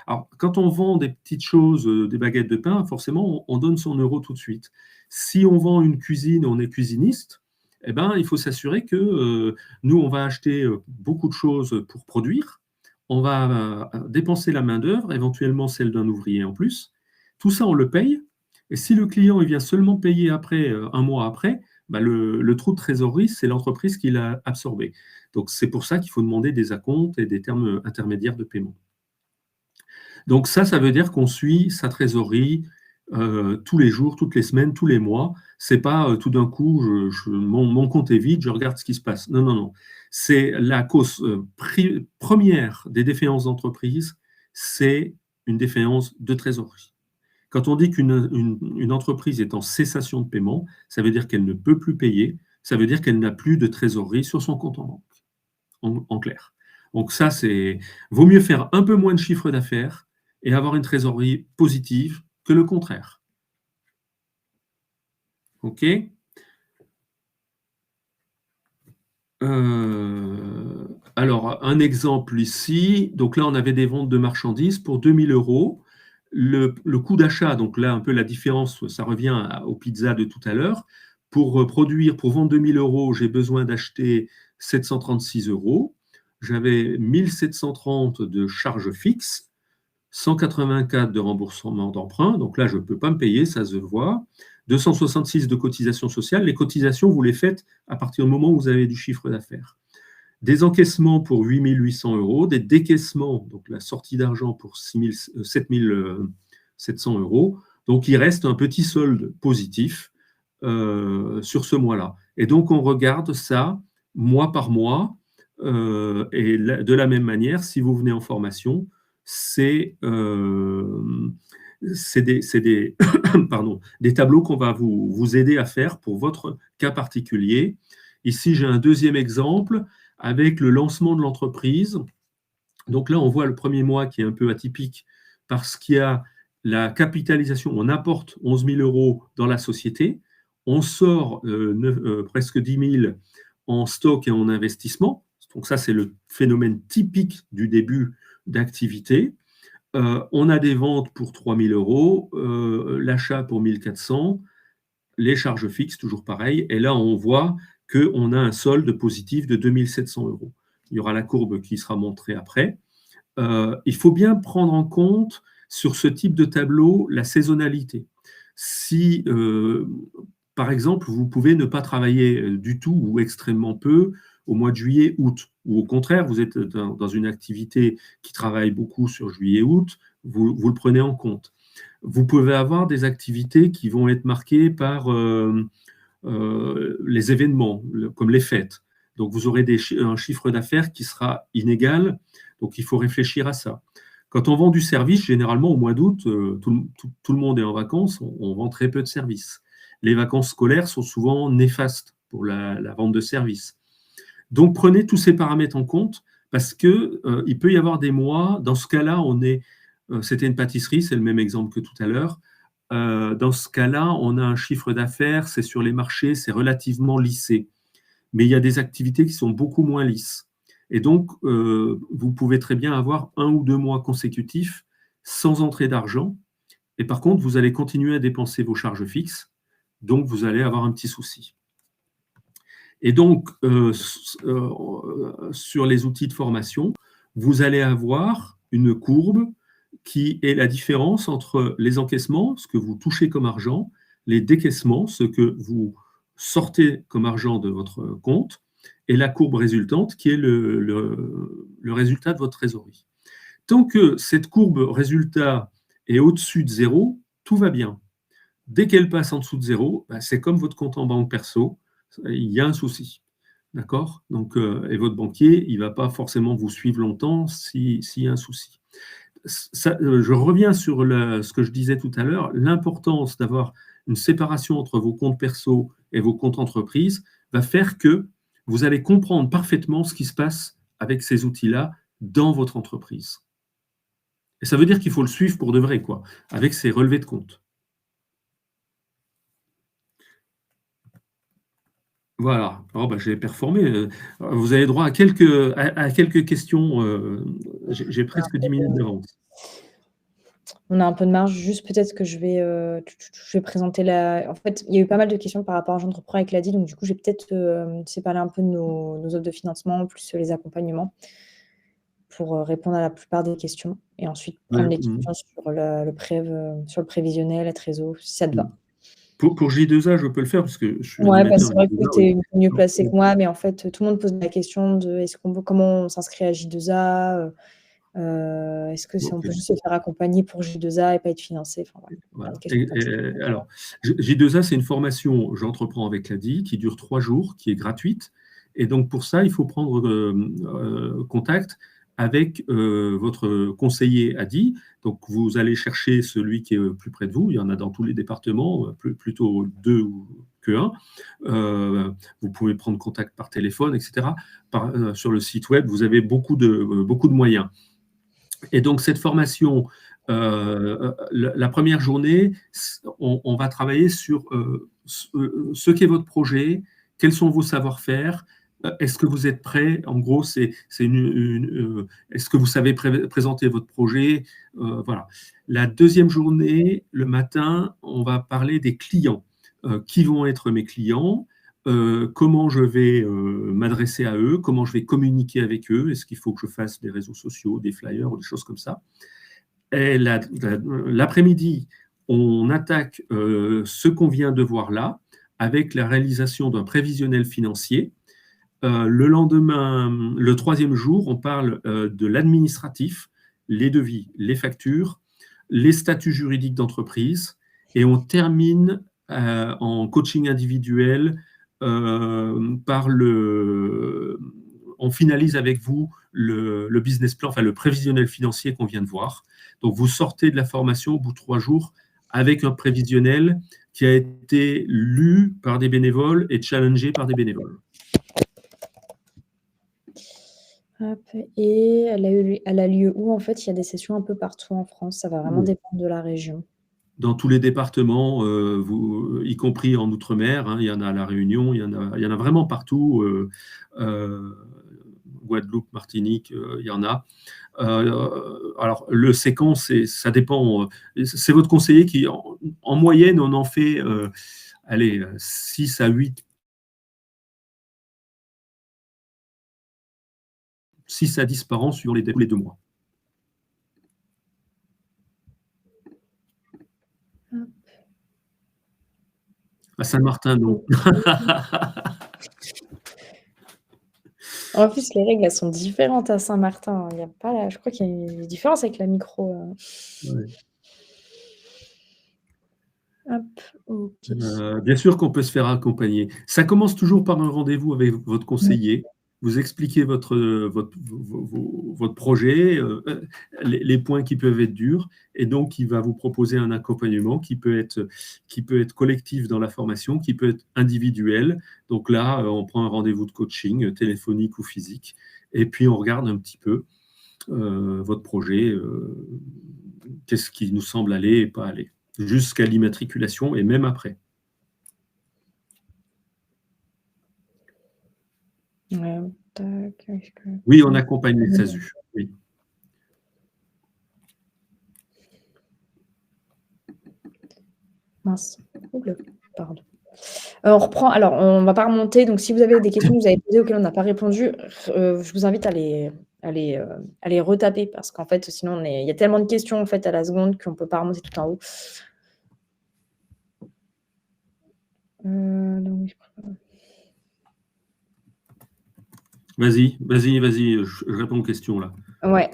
Alors, quand on vend des petites choses, des baguettes de pain, forcément, on donne son euro tout de suite. Si on vend une cuisine, on est cuisiniste, eh ben, il faut s'assurer que nous, on va acheter beaucoup de choses pour produire. On va dépenser la main-d'œuvre, éventuellement celle d'un ouvrier en plus. Tout ça, on le paye. Et si le client il vient seulement payer après, un mois après, bah, le trou de trésorerie, c'est l'entreprise qui l'a absorbé. Donc, c'est pour ça qu'il faut demander des acomptes et des termes intermédiaires de paiement. Donc, ça veut dire qu'on suit sa trésorerie tous les jours, toutes les semaines, tous les mois. C'est pas tout d'un coup, mon compte est vide, je regarde ce qui se passe. Non, non, non. C'est la cause première des défaillances d'entreprise, c'est une défaillance de trésorerie. Quand on dit qu'une entreprise est en cessation de paiement, ça veut dire qu'elle ne peut plus payer, ça veut dire qu'elle n'a plus de trésorerie sur son compte en banque, en clair. Donc ça, vaut mieux faire un peu moins de chiffre d'affaires et avoir une trésorerie positive que le contraire. OK? Alors, un exemple ici. Donc là, on avait des ventes de marchandises pour 2 000 €. Le coût d'achat, donc là, un peu la différence, ça revient aux pizzas de tout à l'heure. Pour vendre 2 000 €, j'ai besoin d'acheter 736 €. J'avais 1 730 de charges fixes, 184 de remboursement d'emprunt. Donc là, je ne peux pas me payer, ça se voit. 266 de cotisations sociales. Les cotisations, vous les faites à partir du moment où vous avez du chiffre d'affaires. Des encaissements pour 8 800 €, des décaissements, donc la sortie d'argent pour 7 700 €. Donc, il reste un petit solde positif sur ce mois-là. Et donc, on regarde ça mois par mois. Et de la même manière, si vous venez en formation, c'est des tableaux qu'on va vous aider à faire pour votre cas particulier. Ici, j'ai un deuxième exemple avec le lancement de l'entreprise. Donc là, on voit le premier mois qui est un peu atypique parce qu'il y a la capitalisation. On apporte 11 000 € dans la société. On sort presque 10 000 en stock et en investissement. Donc ça, c'est le phénomène typique du début d'activité. On a des ventes pour 3 000 €, l'achat pour 1 400, les charges fixes, toujours pareil. Et là, on voit qu'on a un solde positif de 2 700 €. Il y aura la courbe qui sera montrée après. Il faut bien prendre en compte sur ce type de tableau la saisonnalité. Si, par exemple, vous pouvez ne pas travailler du tout ou extrêmement peu au mois de juillet, août, ou au contraire, vous êtes dans une activité qui travaille beaucoup sur juillet, août, vous le prenez en compte. Vous pouvez avoir des activités qui vont être marquées par les événements, comme les fêtes. Donc, vous aurez un chiffre d'affaires qui sera inégal. Donc, il faut réfléchir à ça. Quand on vend du service, généralement, au mois d'août, tout le monde est en vacances, on vend très peu de services. les vacances scolaires sont souvent néfastes pour la vente de services. Donc, prenez tous ces paramètres en compte parce qu'il peut y avoir des mois, dans ce cas-là, c'était une pâtisserie, c'est le même exemple que tout à l'heure. Dans ce cas-là, on a un chiffre d'affaires, c'est sur les marchés, c'est relativement lissé. Mais il y a des activités qui sont beaucoup moins lisses. Et donc, vous pouvez très bien avoir 1 ou 2 mois consécutifs sans entrée d'argent. Et par contre, vous allez continuer à dépenser vos charges fixes. Donc, vous allez avoir un petit souci. Et donc, sur les outils de formation, vous allez avoir une courbe qui est la différence entre les encaissements, ce que vous touchez comme argent, les décaissements, ce que vous sortez comme argent de votre compte, et la courbe résultante qui est le résultat de votre trésorerie. Tant que cette courbe résultat est au-dessus de 0, tout va bien. Dès qu'elle passe en dessous de 0, c'est comme votre compte en banque perso, il y a un souci. D'accord? Donc, et votre banquier, il ne va pas forcément vous suivre longtemps s'il y a un souci. Je reviens sur ce que je disais tout à l'heure, l'importance d'avoir une séparation entre vos comptes perso et vos comptes entreprises va faire que vous allez comprendre parfaitement ce qui se passe avec ces outils-là dans votre entreprise. Et ça veut dire qu'il faut le suivre pour de vrai, quoi, avec ces relevés de compte. Voilà, j'ai performé. Vous avez droit à quelques questions. J'ai presque 10 minutes d'avance. On a un peu de marge, juste peut-être que je vais présenter En fait, il y a eu pas mal de questions par rapport à J'entreprends avec l'ADI, donc du coup, j'ai peut-être parler un peu de nos offres de financement, plus les accompagnements, pour répondre à la plupart des questions, et ensuite prendre les questions sur le prévisionnel, la trésor, si ça te va. Pour J2A, je peux le faire parce que je suis animateur. C'est vrai que J2A, tu es mieux placé que moi, mais en fait, tout le monde pose la question de comment on s'inscrit à J2A, est-ce que on peut juste se faire accompagner pour J2A et pas être financé? Enfin, voilà. Alors, J2A, c'est une formation J'entreprends avec l'ADI qui dure 3 jours, qui est gratuite. Et donc, pour ça, il faut prendre contact avec votre conseiller ADI. Donc, vous allez chercher celui qui est plus près de vous. Il y en a dans tous les départements, plutôt 2 que 1. Vous pouvez prendre contact par téléphone, etc. Sur le site web, vous avez beaucoup de moyens. Et donc, cette formation, la première journée, on va travailler sur ce qu'est votre projet, quels sont vos savoir-faire, est-ce que vous êtes prêt? En gros, est-ce que vous savez présenter votre projet? Voilà. La deuxième journée, le matin, on va parler des clients. Qui vont être mes clients? Comment je vais m'adresser à eux, comment je vais communiquer avec eux, est-ce qu'il faut que je fasse des réseaux sociaux, des flyers ou des choses comme ça. Et l'après-midi, on attaque ce qu'on vient de voir là, avec la réalisation d'un prévisionnel financier. Le lendemain, le troisième jour, on parle de l'administratif, les devis, les factures, les statuts juridiques d'entreprise, et on termine en coaching individuel on finalise avec vous le business plan, enfin le prévisionnel financier qu'on vient de voir. Donc, vous sortez de la formation au bout de 3 jours avec un prévisionnel qui a été lu par des bénévoles et challengé par des bénévoles. Et elle a lieu où? En fait, il y a des sessions un peu partout en France. Ça va vraiment dépendre de la région. Dans tous les départements, y compris en Outre-mer, il y en a à La Réunion, il y en a vraiment partout. Guadeloupe, Martinique, il y en a. Alors, le séquence, ça dépend. C'est votre conseiller qui, en moyenne, on en fait 6 à 8. 6 à 10 par an sur les 2 mois. À Saint-Martin, non. En plus, les règles, elles sont différentes à Saint-Martin. Il y a pas je crois qu'il y a une différence avec la micro. Ouais. Okay. Bien sûr qu'on peut se faire accompagner. Ça commence toujours par un rendez-vous avec votre conseiller. vous expliquez votre projet, les points qui peuvent être durs, et donc il va vous proposer un accompagnement qui peut être collectif dans la formation, qui peut être individuel. Donc là, on prend un rendez-vous de coaching, téléphonique ou physique, et puis on regarde un petit peu votre projet, qu'est-ce qui nous semble aller et pas aller, jusqu'à l'immatriculation et même après. Oui, on accompagne les SASU. Oui. Mince. Pardon. On reprend. Alors, on ne va pas remonter. Donc, si vous avez des questions que vous avez posées auxquelles on n'a pas répondu, je vous invite à les retaper parce qu'en fait, sinon, il y a tellement de questions en fait, à la seconde qu'on ne peut pas remonter tout en haut. Vas-y, je réponds aux questions là. Ouais.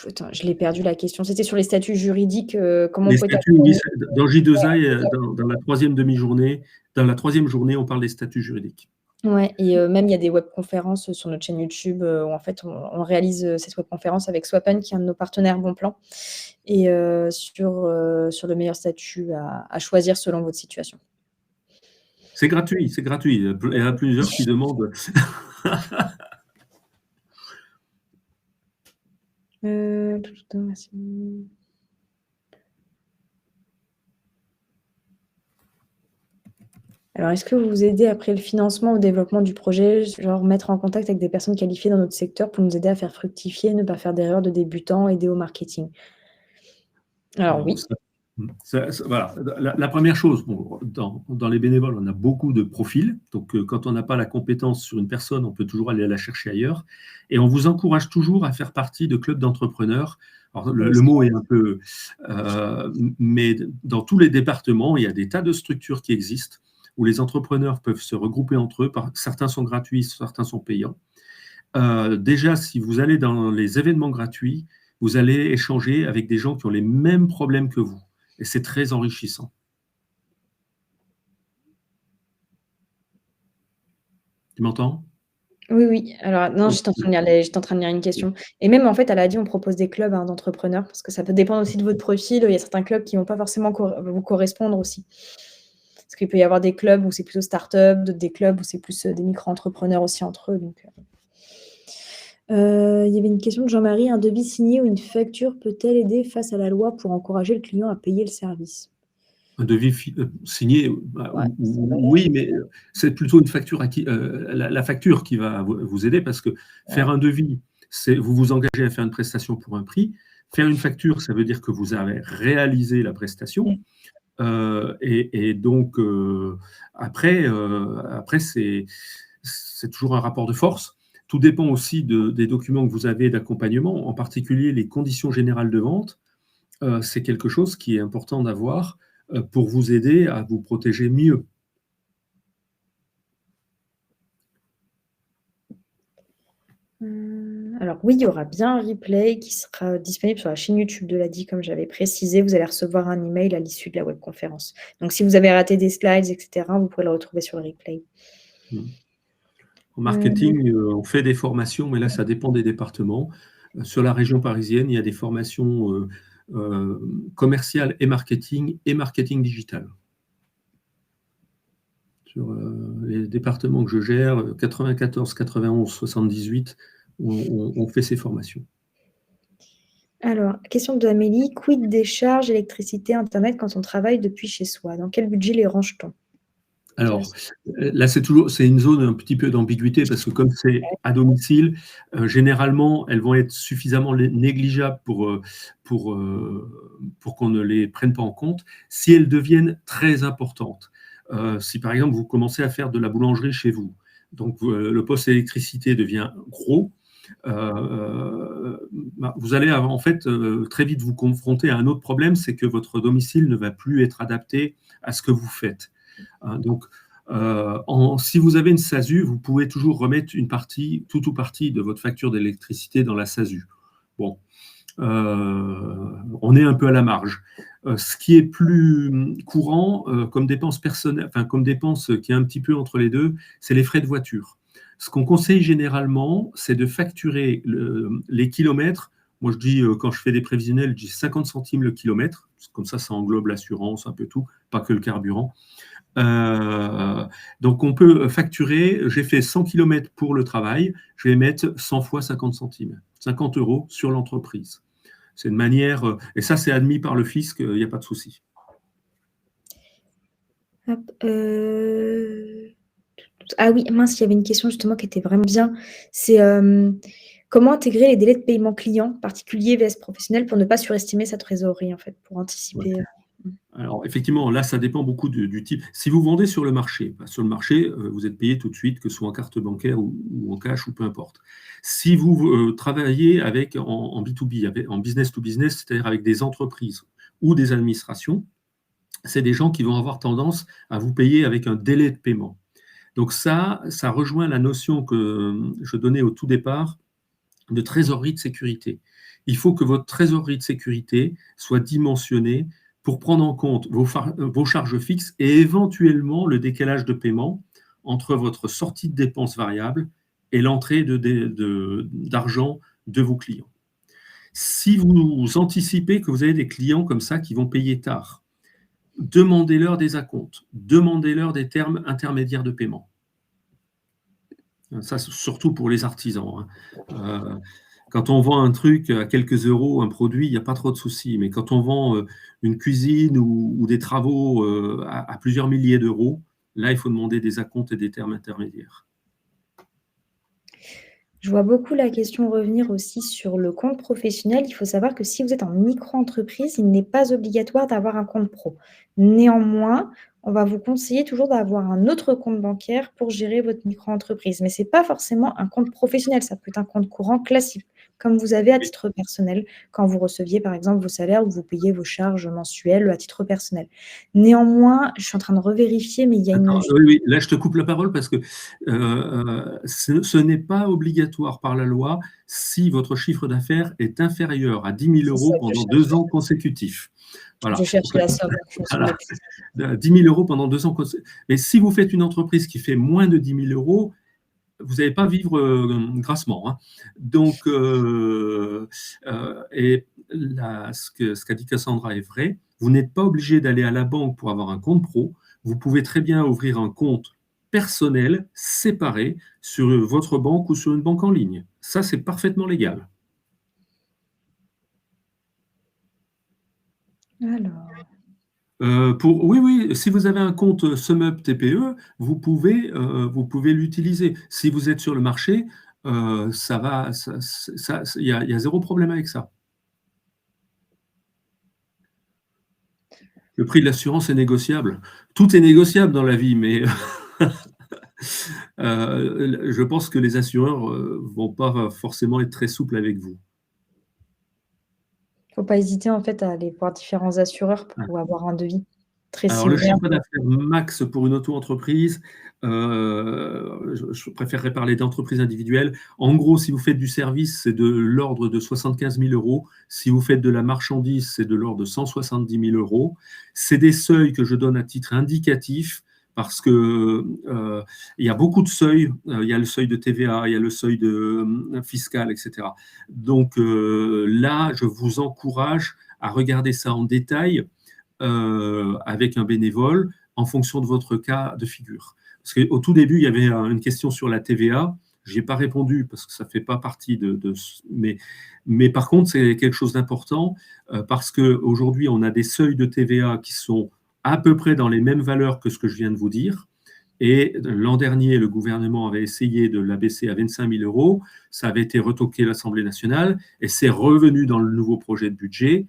Attends, je l'ai perdu la question. C'était sur les statuts juridiques. Comment les on peut statuts, oui, dans J2A, dans la troisième demi-journée, dans la troisième journée, on parle des statuts juridiques. Ouais, et même il y a des webconférences sur notre chaîne YouTube où en fait on réalise cette webconférence avec Swappen, qui est un de nos partenaires Bon Plan, et sur le meilleur statut à choisir selon votre situation. C'est gratuit, c'est gratuit. Il y en a plusieurs qui demandent. Alors, est-ce que vous vous aidez après le financement au développement du projet, genre mettre en contact avec des personnes qualifiées dans notre secteur pour nous aider à faire fructifier, ne pas faire d'erreurs de débutants, aider au marketing? Alors oui. Voilà. La première chose, dans les bénévoles, on a beaucoup de profils. Donc, quand on n'a pas la compétence sur une personne, on peut toujours aller la chercher ailleurs. Et on vous encourage toujours à faire partie de clubs d'entrepreneurs. Alors, le mot est un peu... mais dans tous les départements, il y a des tas de structures qui existent où les entrepreneurs peuvent se regrouper entre eux. Certains sont gratuits, certains sont payants. Déjà, si vous allez dans les événements gratuits, vous allez échanger avec des gens qui ont les mêmes problèmes que vous. Et c'est très enrichissant. Tu m'entends? Oui, oui. Alors, non, j'étais en train de lire une question. Et même, en fait, elle a dit, on propose des clubs d'entrepreneurs, parce que ça peut dépendre aussi de votre profil. Il y a certains clubs qui ne vont pas forcément vous correspondre aussi. Parce qu'il peut y avoir des clubs où c'est plutôt start-up, des clubs où c'est plus des micro-entrepreneurs aussi entre eux. Donc, il y avait une question de Jean-Marie. Un devis signé ou une facture peut-elle aider face à la loi pour encourager le client à payer le service? Un devis signé, oui, mais c'est plutôt une facture la facture qui va vous aider, parce que faire un devis, vous vous engagez à faire une prestation pour un prix. Faire une facture, ça veut dire que vous avez réalisé la prestation. Et donc, après c'est toujours un rapport de force. Tout dépend aussi des documents que vous avez d'accompagnement, en particulier les conditions générales de vente. C'est quelque chose qui est important d'avoir pour vous aider à vous protéger mieux. Alors oui, il y aura bien un replay qui sera disponible sur la chaîne YouTube de l'ADI, comme j'avais précisé. Vous allez recevoir un email à l'issue de la webconférence. Donc si vous avez raté des slides, etc., vous pourrez le retrouver sur le replay. En marketing, on fait des formations, mais là, ça dépend des départements. Sur la région parisienne, il y a des formations commerciales et marketing digital. Sur les départements que je gère, 94, 91, 78, on fait ces formations. Alors, question de Amélie. Quid des charges électricité, Internet quand on travaille depuis chez soi? Dans quel budget les range-t-on? Alors, là, c'est une zone un petit peu d'ambiguïté, parce que comme c'est à domicile, généralement, elles vont être suffisamment négligeables pour qu'on ne les prenne pas en compte. Si elles deviennent très importantes, si par exemple, vous commencez à faire de la boulangerie chez vous, donc le poste électricité devient gros, vous allez en fait très vite vous confronter à un autre problème, c'est que votre domicile ne va plus être adapté à ce que vous faites. Donc, si vous avez une SASU, vous pouvez toujours remettre une partie, tout ou partie de votre facture d'électricité dans la SASU. Bon, on est un peu à la marge. Ce qui est plus courant comme dépense personnelle, enfin comme dépense qui est un petit peu entre les deux, c'est les frais de voiture. Ce qu'on conseille généralement, c'est de facturer les kilomètres. Moi, je dis, quand je fais des prévisionnels, je dis 50 centimes le kilomètre. Comme ça englobe l'assurance, un peu tout, pas que le carburant. Donc, on peut facturer, j'ai fait 100 km pour le travail, je vais mettre 100 fois 50 centimes, 50 € sur l'entreprise. C'est une manière, et ça, c'est admis par le fisc, il n'y a pas de souci. Ah oui, mince, il y avait une question justement qui était vraiment bien. C'est comment intégrer les délais de paiement client, particulier vs professionnel, pour ne pas surestimer sa trésorerie, en fait, pour anticiper. Okay. Alors, effectivement, là, ça dépend beaucoup du type. Si vous vendez sur le marché, vous êtes payé tout de suite, que ce soit en carte bancaire ou en cash ou peu importe. Si vous travaillez en B2B, en business to business, c'est-à-dire avec des entreprises ou des administrations, c'est des gens qui vont avoir tendance à vous payer avec un délai de paiement. Donc ça rejoint la notion que je donnais au tout départ de trésorerie de sécurité. Il faut que votre trésorerie de sécurité soit dimensionnée pour prendre en compte vos charges fixes et éventuellement le décalage de paiement entre votre sortie de dépenses variables et l'entrée d'argent de vos clients. Si vous anticipez que vous avez des clients comme ça qui vont payer tard, demandez-leur des acomptes, demandez-leur des termes intermédiaires de paiement. Ça, surtout pour les artisans. Quand on vend un truc à quelques euros, un produit, il n'y a pas trop de soucis. Mais quand on vend une cuisine ou des travaux à plusieurs milliers d'euros, là, il faut demander des acomptes et des termes intermédiaires. Je vois beaucoup la question revenir aussi sur le compte professionnel. Il faut savoir que si vous êtes en micro-entreprise, il n'est pas obligatoire d'avoir un compte pro. Néanmoins, on va vous conseiller toujours d'avoir un autre compte bancaire pour gérer votre micro-entreprise. Mais ce n'est pas forcément un compte professionnel, ça peut être un compte courant classique, comme vous avez à titre personnel, quand vous receviez par exemple vos salaires ou vous payez vos charges mensuelles à titre personnel. Néanmoins, je suis en train de revérifier, mais il y a une... Oui, là je te coupe la parole parce que ce n'est pas obligatoire par la loi si votre chiffre d'affaires est inférieur à 10 000 € pendant 2 ans consécutifs. Voilà. Je cherche la somme. Voilà. 10 000 € pendant 2 ans consécutifs. Mais si vous faites une entreprise qui fait moins de 10 000 €, vous n'allez pas vivre grassement. Donc, ce qu'a dit Cassandra est vrai. Vous n'êtes pas obligé d'aller à la banque pour avoir un compte pro. Vous pouvez très bien ouvrir un compte personnel séparé sur votre banque ou sur une banque en ligne. Ça, c'est parfaitement légal. Alors. Oui, si vous avez un compte SumUp TPE, vous pouvez l'utiliser. Si vous êtes sur le marché, il y a zéro problème avec ça. Le prix de l'assurance est négociable. Tout est négociable dans la vie, mais je pense que les assureurs ne vont pas forcément être très souples avec vous. Il ne faut pas hésiter en fait à aller voir différents assureurs pour avoir un devis très Alors, le similaire. chiffre d'affaires max pour une auto-entreprise, je préférerais parler d'entreprise individuelle. En gros, si vous faites du service, c'est de l'ordre de 75 000 €. Si vous faites de la marchandise, c'est de l'ordre de 170 000 €. C'est des seuils que je donne à titre indicatif parce que il y a beaucoup de seuils. Il y a le seuil de TVA, il y a le seuil fiscal, etc. Donc là, je vous encourage à regarder ça en détail avec un bénévole en fonction de votre cas de figure. Parce qu'au tout début, il y avait une question sur la TVA. Je n'y ai pas répondu parce que ça ne fait pas partie mais par contre, c'est quelque chose d'important parce qu'aujourd'hui, on a des seuils de TVA qui sont à peu près dans les mêmes valeurs que ce que je viens de vous dire. Et l'an dernier, le gouvernement avait essayé de l'abaisser à 25 000 €. Ça avait été retoqué à l'Assemblée nationale et c'est revenu dans le nouveau projet de budget.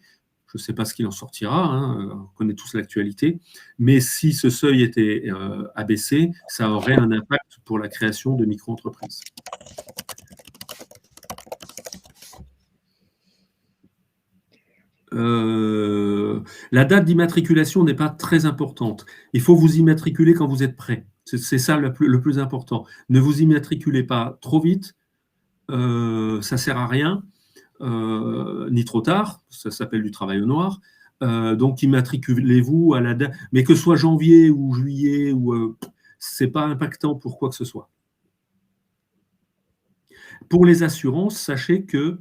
Je ne sais pas ce qu'il en sortira, on connaît tous l'actualité, mais si ce seuil était abaissé, ça aurait un impact pour la création de micro-entreprises. La date d'immatriculation n'est pas très importante. Il faut vous immatriculer quand vous êtes prêt. C'est ça le plus important. Ne vous immatriculez pas trop vite, ça ne sert à rien. Ni trop tard, ça s'appelle du travail au noir. Donc immatriculez-vous à la date, mais que ce soit janvier ou juillet, c'est pas impactant pour quoi que ce soit. Pour les assurances, sachez que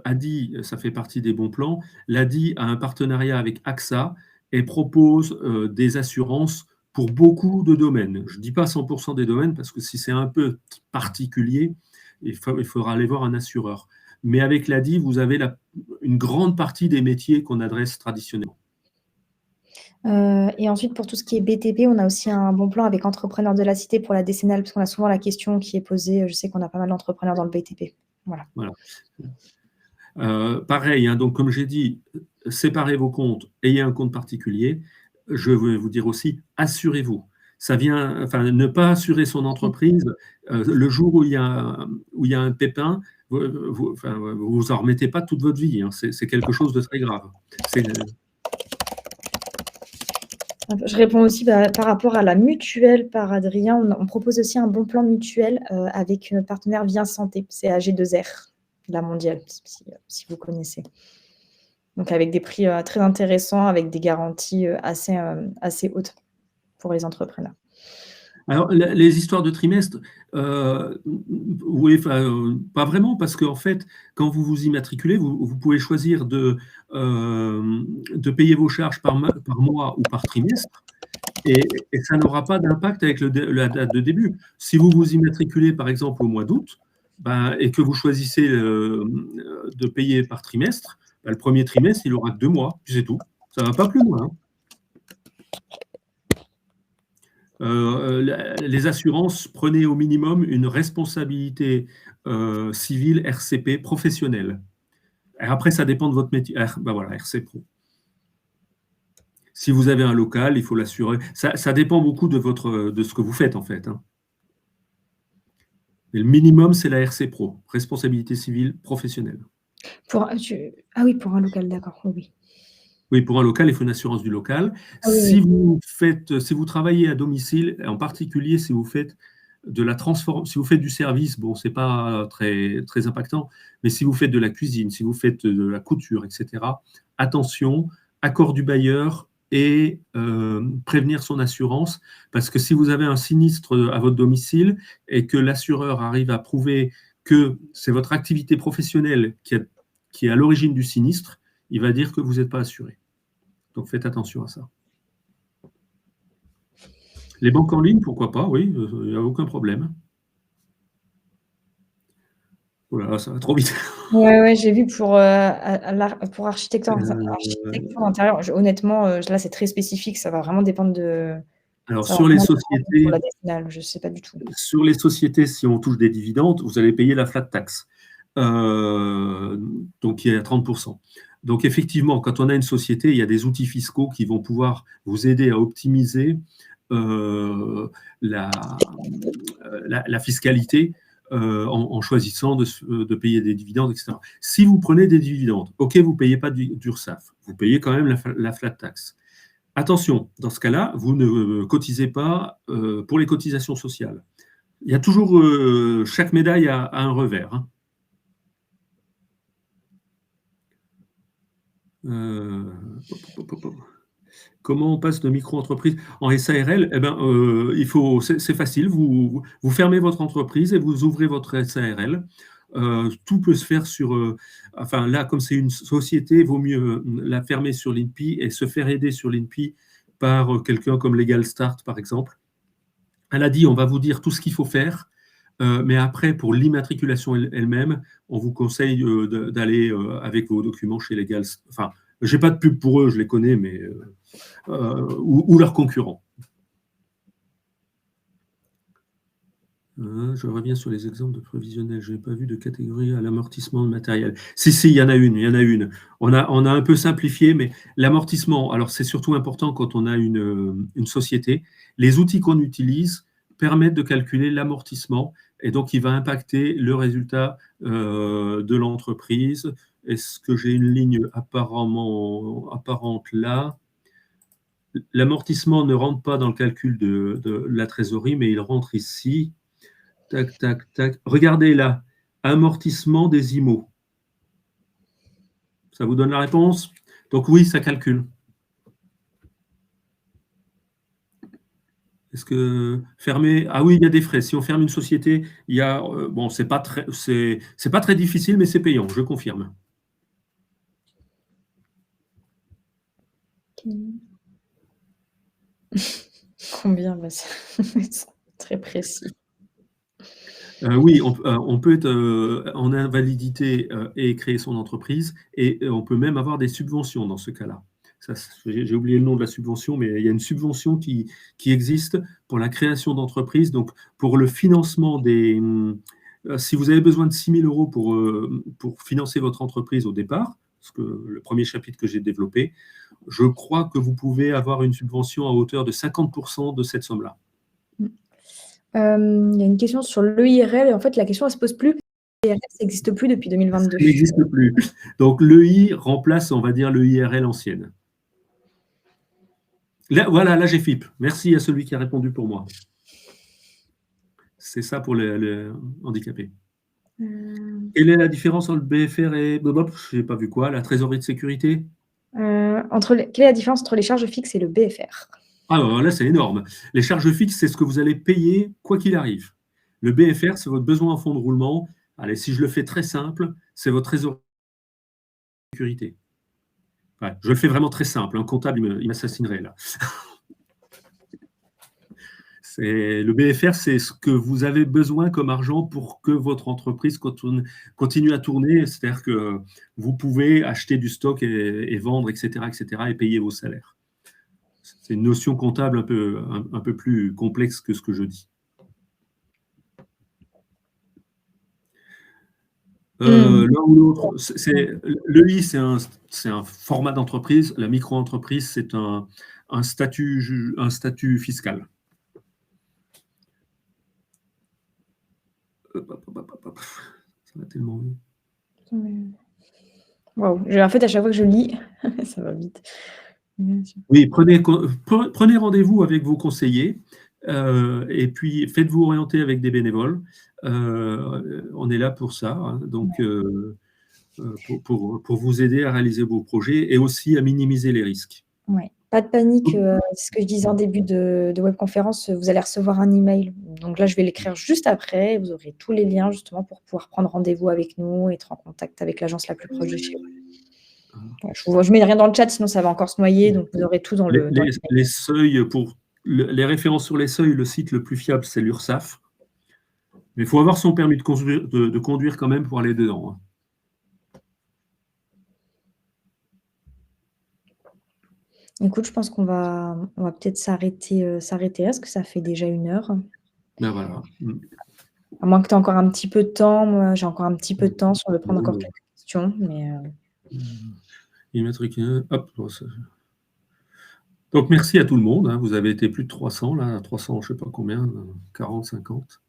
ADI, ça fait partie des bons plans. L'ADI a un partenariat avec AXA et propose des assurances pour beaucoup de domaines. Je ne dis pas 100% des domaines parce que si c'est un peu particulier, il faudra aller voir un assureur. Mais avec l'ADI, vous avez une grande partie des métiers qu'on adresse traditionnellement. Et ensuite, pour tout ce qui est BTP, on a aussi un bon plan avec Entrepreneurs de la Cité pour la décennale, parce qu'on a souvent la question qui est posée. Je sais qu'on a pas mal d'entrepreneurs dans le BTP. Voilà. Pareil, hein, donc comme j'ai dit, séparez vos comptes, ayez un compte particulier. Je vais vous dire aussi, assurez-vous. Ne pas assurer son entreprise, le jour où il y a un pépin, vous en remettez pas toute votre vie. Hein, c'est quelque chose de très grave. Je réponds aussi par rapport à la mutuelle par Adrien. On propose aussi un bon plan mutuel avec notre partenaire Via Santé, c'est AG2R, la mondiale, si vous connaissez. Donc avec des prix très intéressants, avec des garanties assez hautes pour les entrepreneurs. Alors, les histoires de trimestre, oui, pas vraiment, parce qu'en fait, quand vous vous immatriculez, vous pouvez choisir de payer vos charges par mois ou par trimestre, et ça n'aura pas d'impact avec la date de début. Si vous vous immatriculez, par exemple, au mois d'août, et que vous choisissez de payer par trimestre, le premier trimestre, il aura que 2 mois, puis c'est tout. Ça ne va pas plus loin. Hein. Les assurances, prenez au minimum une responsabilité civile RCP professionnelle. Et après, ça dépend de votre métier. Voilà, RC Pro. Si vous avez un local, il faut l'assurer. Ça dépend beaucoup de ce que vous faites, en fait. Hein. Et le minimum, c'est la RC Pro, responsabilité civile professionnelle. Ah oui, pour un local, d'accord, oui. Oui, pour un local, il faut une assurance du local. Ah, oui, si vous travaillez à domicile, en particulier si vous faites si vous faites du service, bon, c'est pas très, très impactant, mais si vous faites de la cuisine, si vous faites de la couture, etc., attention, accord du bailleur et prévenir son assurance, parce que si vous avez un sinistre à votre domicile et que l'assureur arrive à prouver que c'est votre activité professionnelle qui est à l'origine du sinistre, il va dire que vous n'êtes pas assuré. Donc faites attention à ça. Les banques en ligne, pourquoi pas, oui, il n'y a aucun problème. Oh là là, ça va trop vite. Ouais, j'ai vu pour architecture d'intérieur. Honnêtement, là, c'est très spécifique. Ça va vraiment dépendre de. Alors, sur les sociétés, pour la décennale, je ne sais pas du tout. Sur les sociétés, si on touche des dividendes, vous allez payer la flat tax, donc qui est à 30%. Donc, effectivement, quand on a une société, il y a des outils fiscaux qui vont pouvoir vous aider à optimiser la fiscalité en choisissant de payer des dividendes, etc. Si vous prenez des dividendes, OK, vous ne payez pas d'URSSAF, vous payez quand même la flat tax. Attention, dans ce cas-là, vous ne cotisez pas pour les cotisations sociales. Il y a toujours, chaque médaille a un revers. Hein. Comment on passe de micro-entreprise en SARL? Eh ben, c'est facile, vous fermez votre entreprise et vous ouvrez votre SARL. Tout peut se faire enfin là, comme c'est une société, il vaut mieux la fermer sur l'INPI et se faire aider sur l'INPI par quelqu'un comme Legal Start, par exemple. Elle a dit, on va vous dire tout ce qu'il faut faire, mais après, pour l'immatriculation elle-même, on vous conseille d'aller avec vos documents chez Legal. Enfin, je n'ai pas de pub pour eux, je les connais, mais ou leurs concurrents. Je reviens sur les exemples de prévisionnels. Je n'ai pas vu de catégorie à l'amortissement de matériel. Si, il y en a une. On a un peu simplifié, mais l'amortissement, alors c'est surtout important quand on a une société. Les outils qu'on utilise permettent de calculer l'amortissement et donc il va impacter le résultat de l'entreprise. Est-ce que j'ai une ligne apparente là? L'amortissement ne rentre pas dans le calcul de la trésorerie, mais il rentre ici. Tac, tac, tac. Regardez là, amortissement des IMO. Ça vous donne la réponse? Donc oui, ça calcule. Est-ce que fermer... Ah oui, il y a des frais. Si on ferme une société, il y a... bon, c'est pas très difficile, mais c'est payant, je confirme. Combien? Bah, c'est très précis. Oui, on peut être en invalidité et créer son entreprise, et on peut même avoir des subventions dans ce cas-là. J'ai oublié le nom de la subvention, mais il y a une subvention qui existe pour la création d'entreprise. Donc, pour le financement des... si vous avez besoin de 6 000 euros pour financer votre entreprise au départ, parce que le premier chapitre que j'ai développé, je crois que vous pouvez avoir une subvention à hauteur de 50% de cette somme-là. Il y a une question sur l'EIRL, et en fait, la question, elle se pose plus. L'EIRL, ça n'existe plus depuis 2022. Ça n'existe plus. Donc, l'EI remplace, on va dire, l'EIRL ancienne. Là, voilà, là, j'ai FIP. Merci à celui qui a répondu pour moi. C'est ça pour les handicapés. Quelle est la différence entre le BFR et... Je n'ai pas vu quoi, la trésorerie de sécurité? Quelle est la différence entre les charges fixes et le BFR? Ah, là, c'est énorme. Les charges fixes, c'est ce que vous allez payer quoi qu'il arrive. Le BFR, c'est votre besoin en fonds de roulement. Allez, si je le fais très simple, c'est votre trésorerie de sécurité. Ouais, je le fais vraiment très simple. Un comptable, il m'assassinerait là. Le BFR, c'est ce que vous avez besoin comme argent pour que votre entreprise continue à tourner. C'est-à-dire que vous pouvez acheter du stock et vendre, etc., et payer vos salaires. C'est une notion comptable un peu plus complexe que ce que je dis. L'un ou l'autre, l'EI, c'est un format d'entreprise. La micro-entreprise, c'est un statut fiscal. Ça va tellement vite. Wow. En fait, à chaque fois que je lis, ça va vite. Oui, prenez rendez-vous avec vos conseillers et puis faites-vous orienter avec des bénévoles. On est là pour ça, hein, donc pour vous aider à réaliser vos projets et aussi à minimiser les risques. Ouais. Pas de panique, c'est ce que je disais en début de webconférence, vous allez recevoir un email. Donc là, je vais l'écrire juste après. Vous aurez tous les liens justement pour pouvoir prendre rendez-vous avec nous, être en contact avec l'agence la plus proche de chez vous. Ouais, je mets rien dans le chat, sinon ça va encore se noyer. Donc vous aurez tout dans le. Les seuils les références sur les seuils, le site le plus fiable, c'est l'URSSAF. Mais il faut avoir son permis de conduire quand même pour aller dedans. Hein. Écoute, je pense qu'on va peut-être s'arrêter là, parce que ça fait déjà 1 heure. Ben voilà. À moins que tu aies encore un petit peu de temps. Moi, j'ai encore un petit peu de temps si on veut prendre encore quelques questions. Mais hop. Donc, merci à tout le monde. Hein. Vous avez été plus de 300, là, 300, je ne sais pas combien, 40, 50.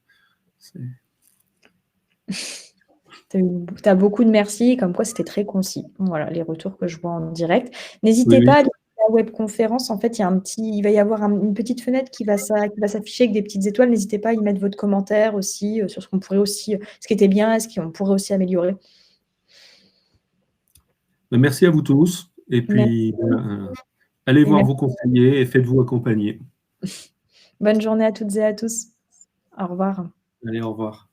Tu as beaucoup de merci, comme quoi c'était très concis. Voilà, les retours que je vois en direct. N'hésitez pas à aller à la webconférence. En fait, il va y avoir une petite fenêtre qui va s'afficher avec des petites étoiles. N'hésitez pas à y mettre votre commentaire aussi sur ce qu'on pourrait aussi, ce qui était bien et ce qu'on pourrait aussi améliorer. Merci à vous tous. Et puis, allez voir vos conseillers et faites-vous accompagner. Bonne journée à toutes et à tous. Au revoir. Allez, au revoir.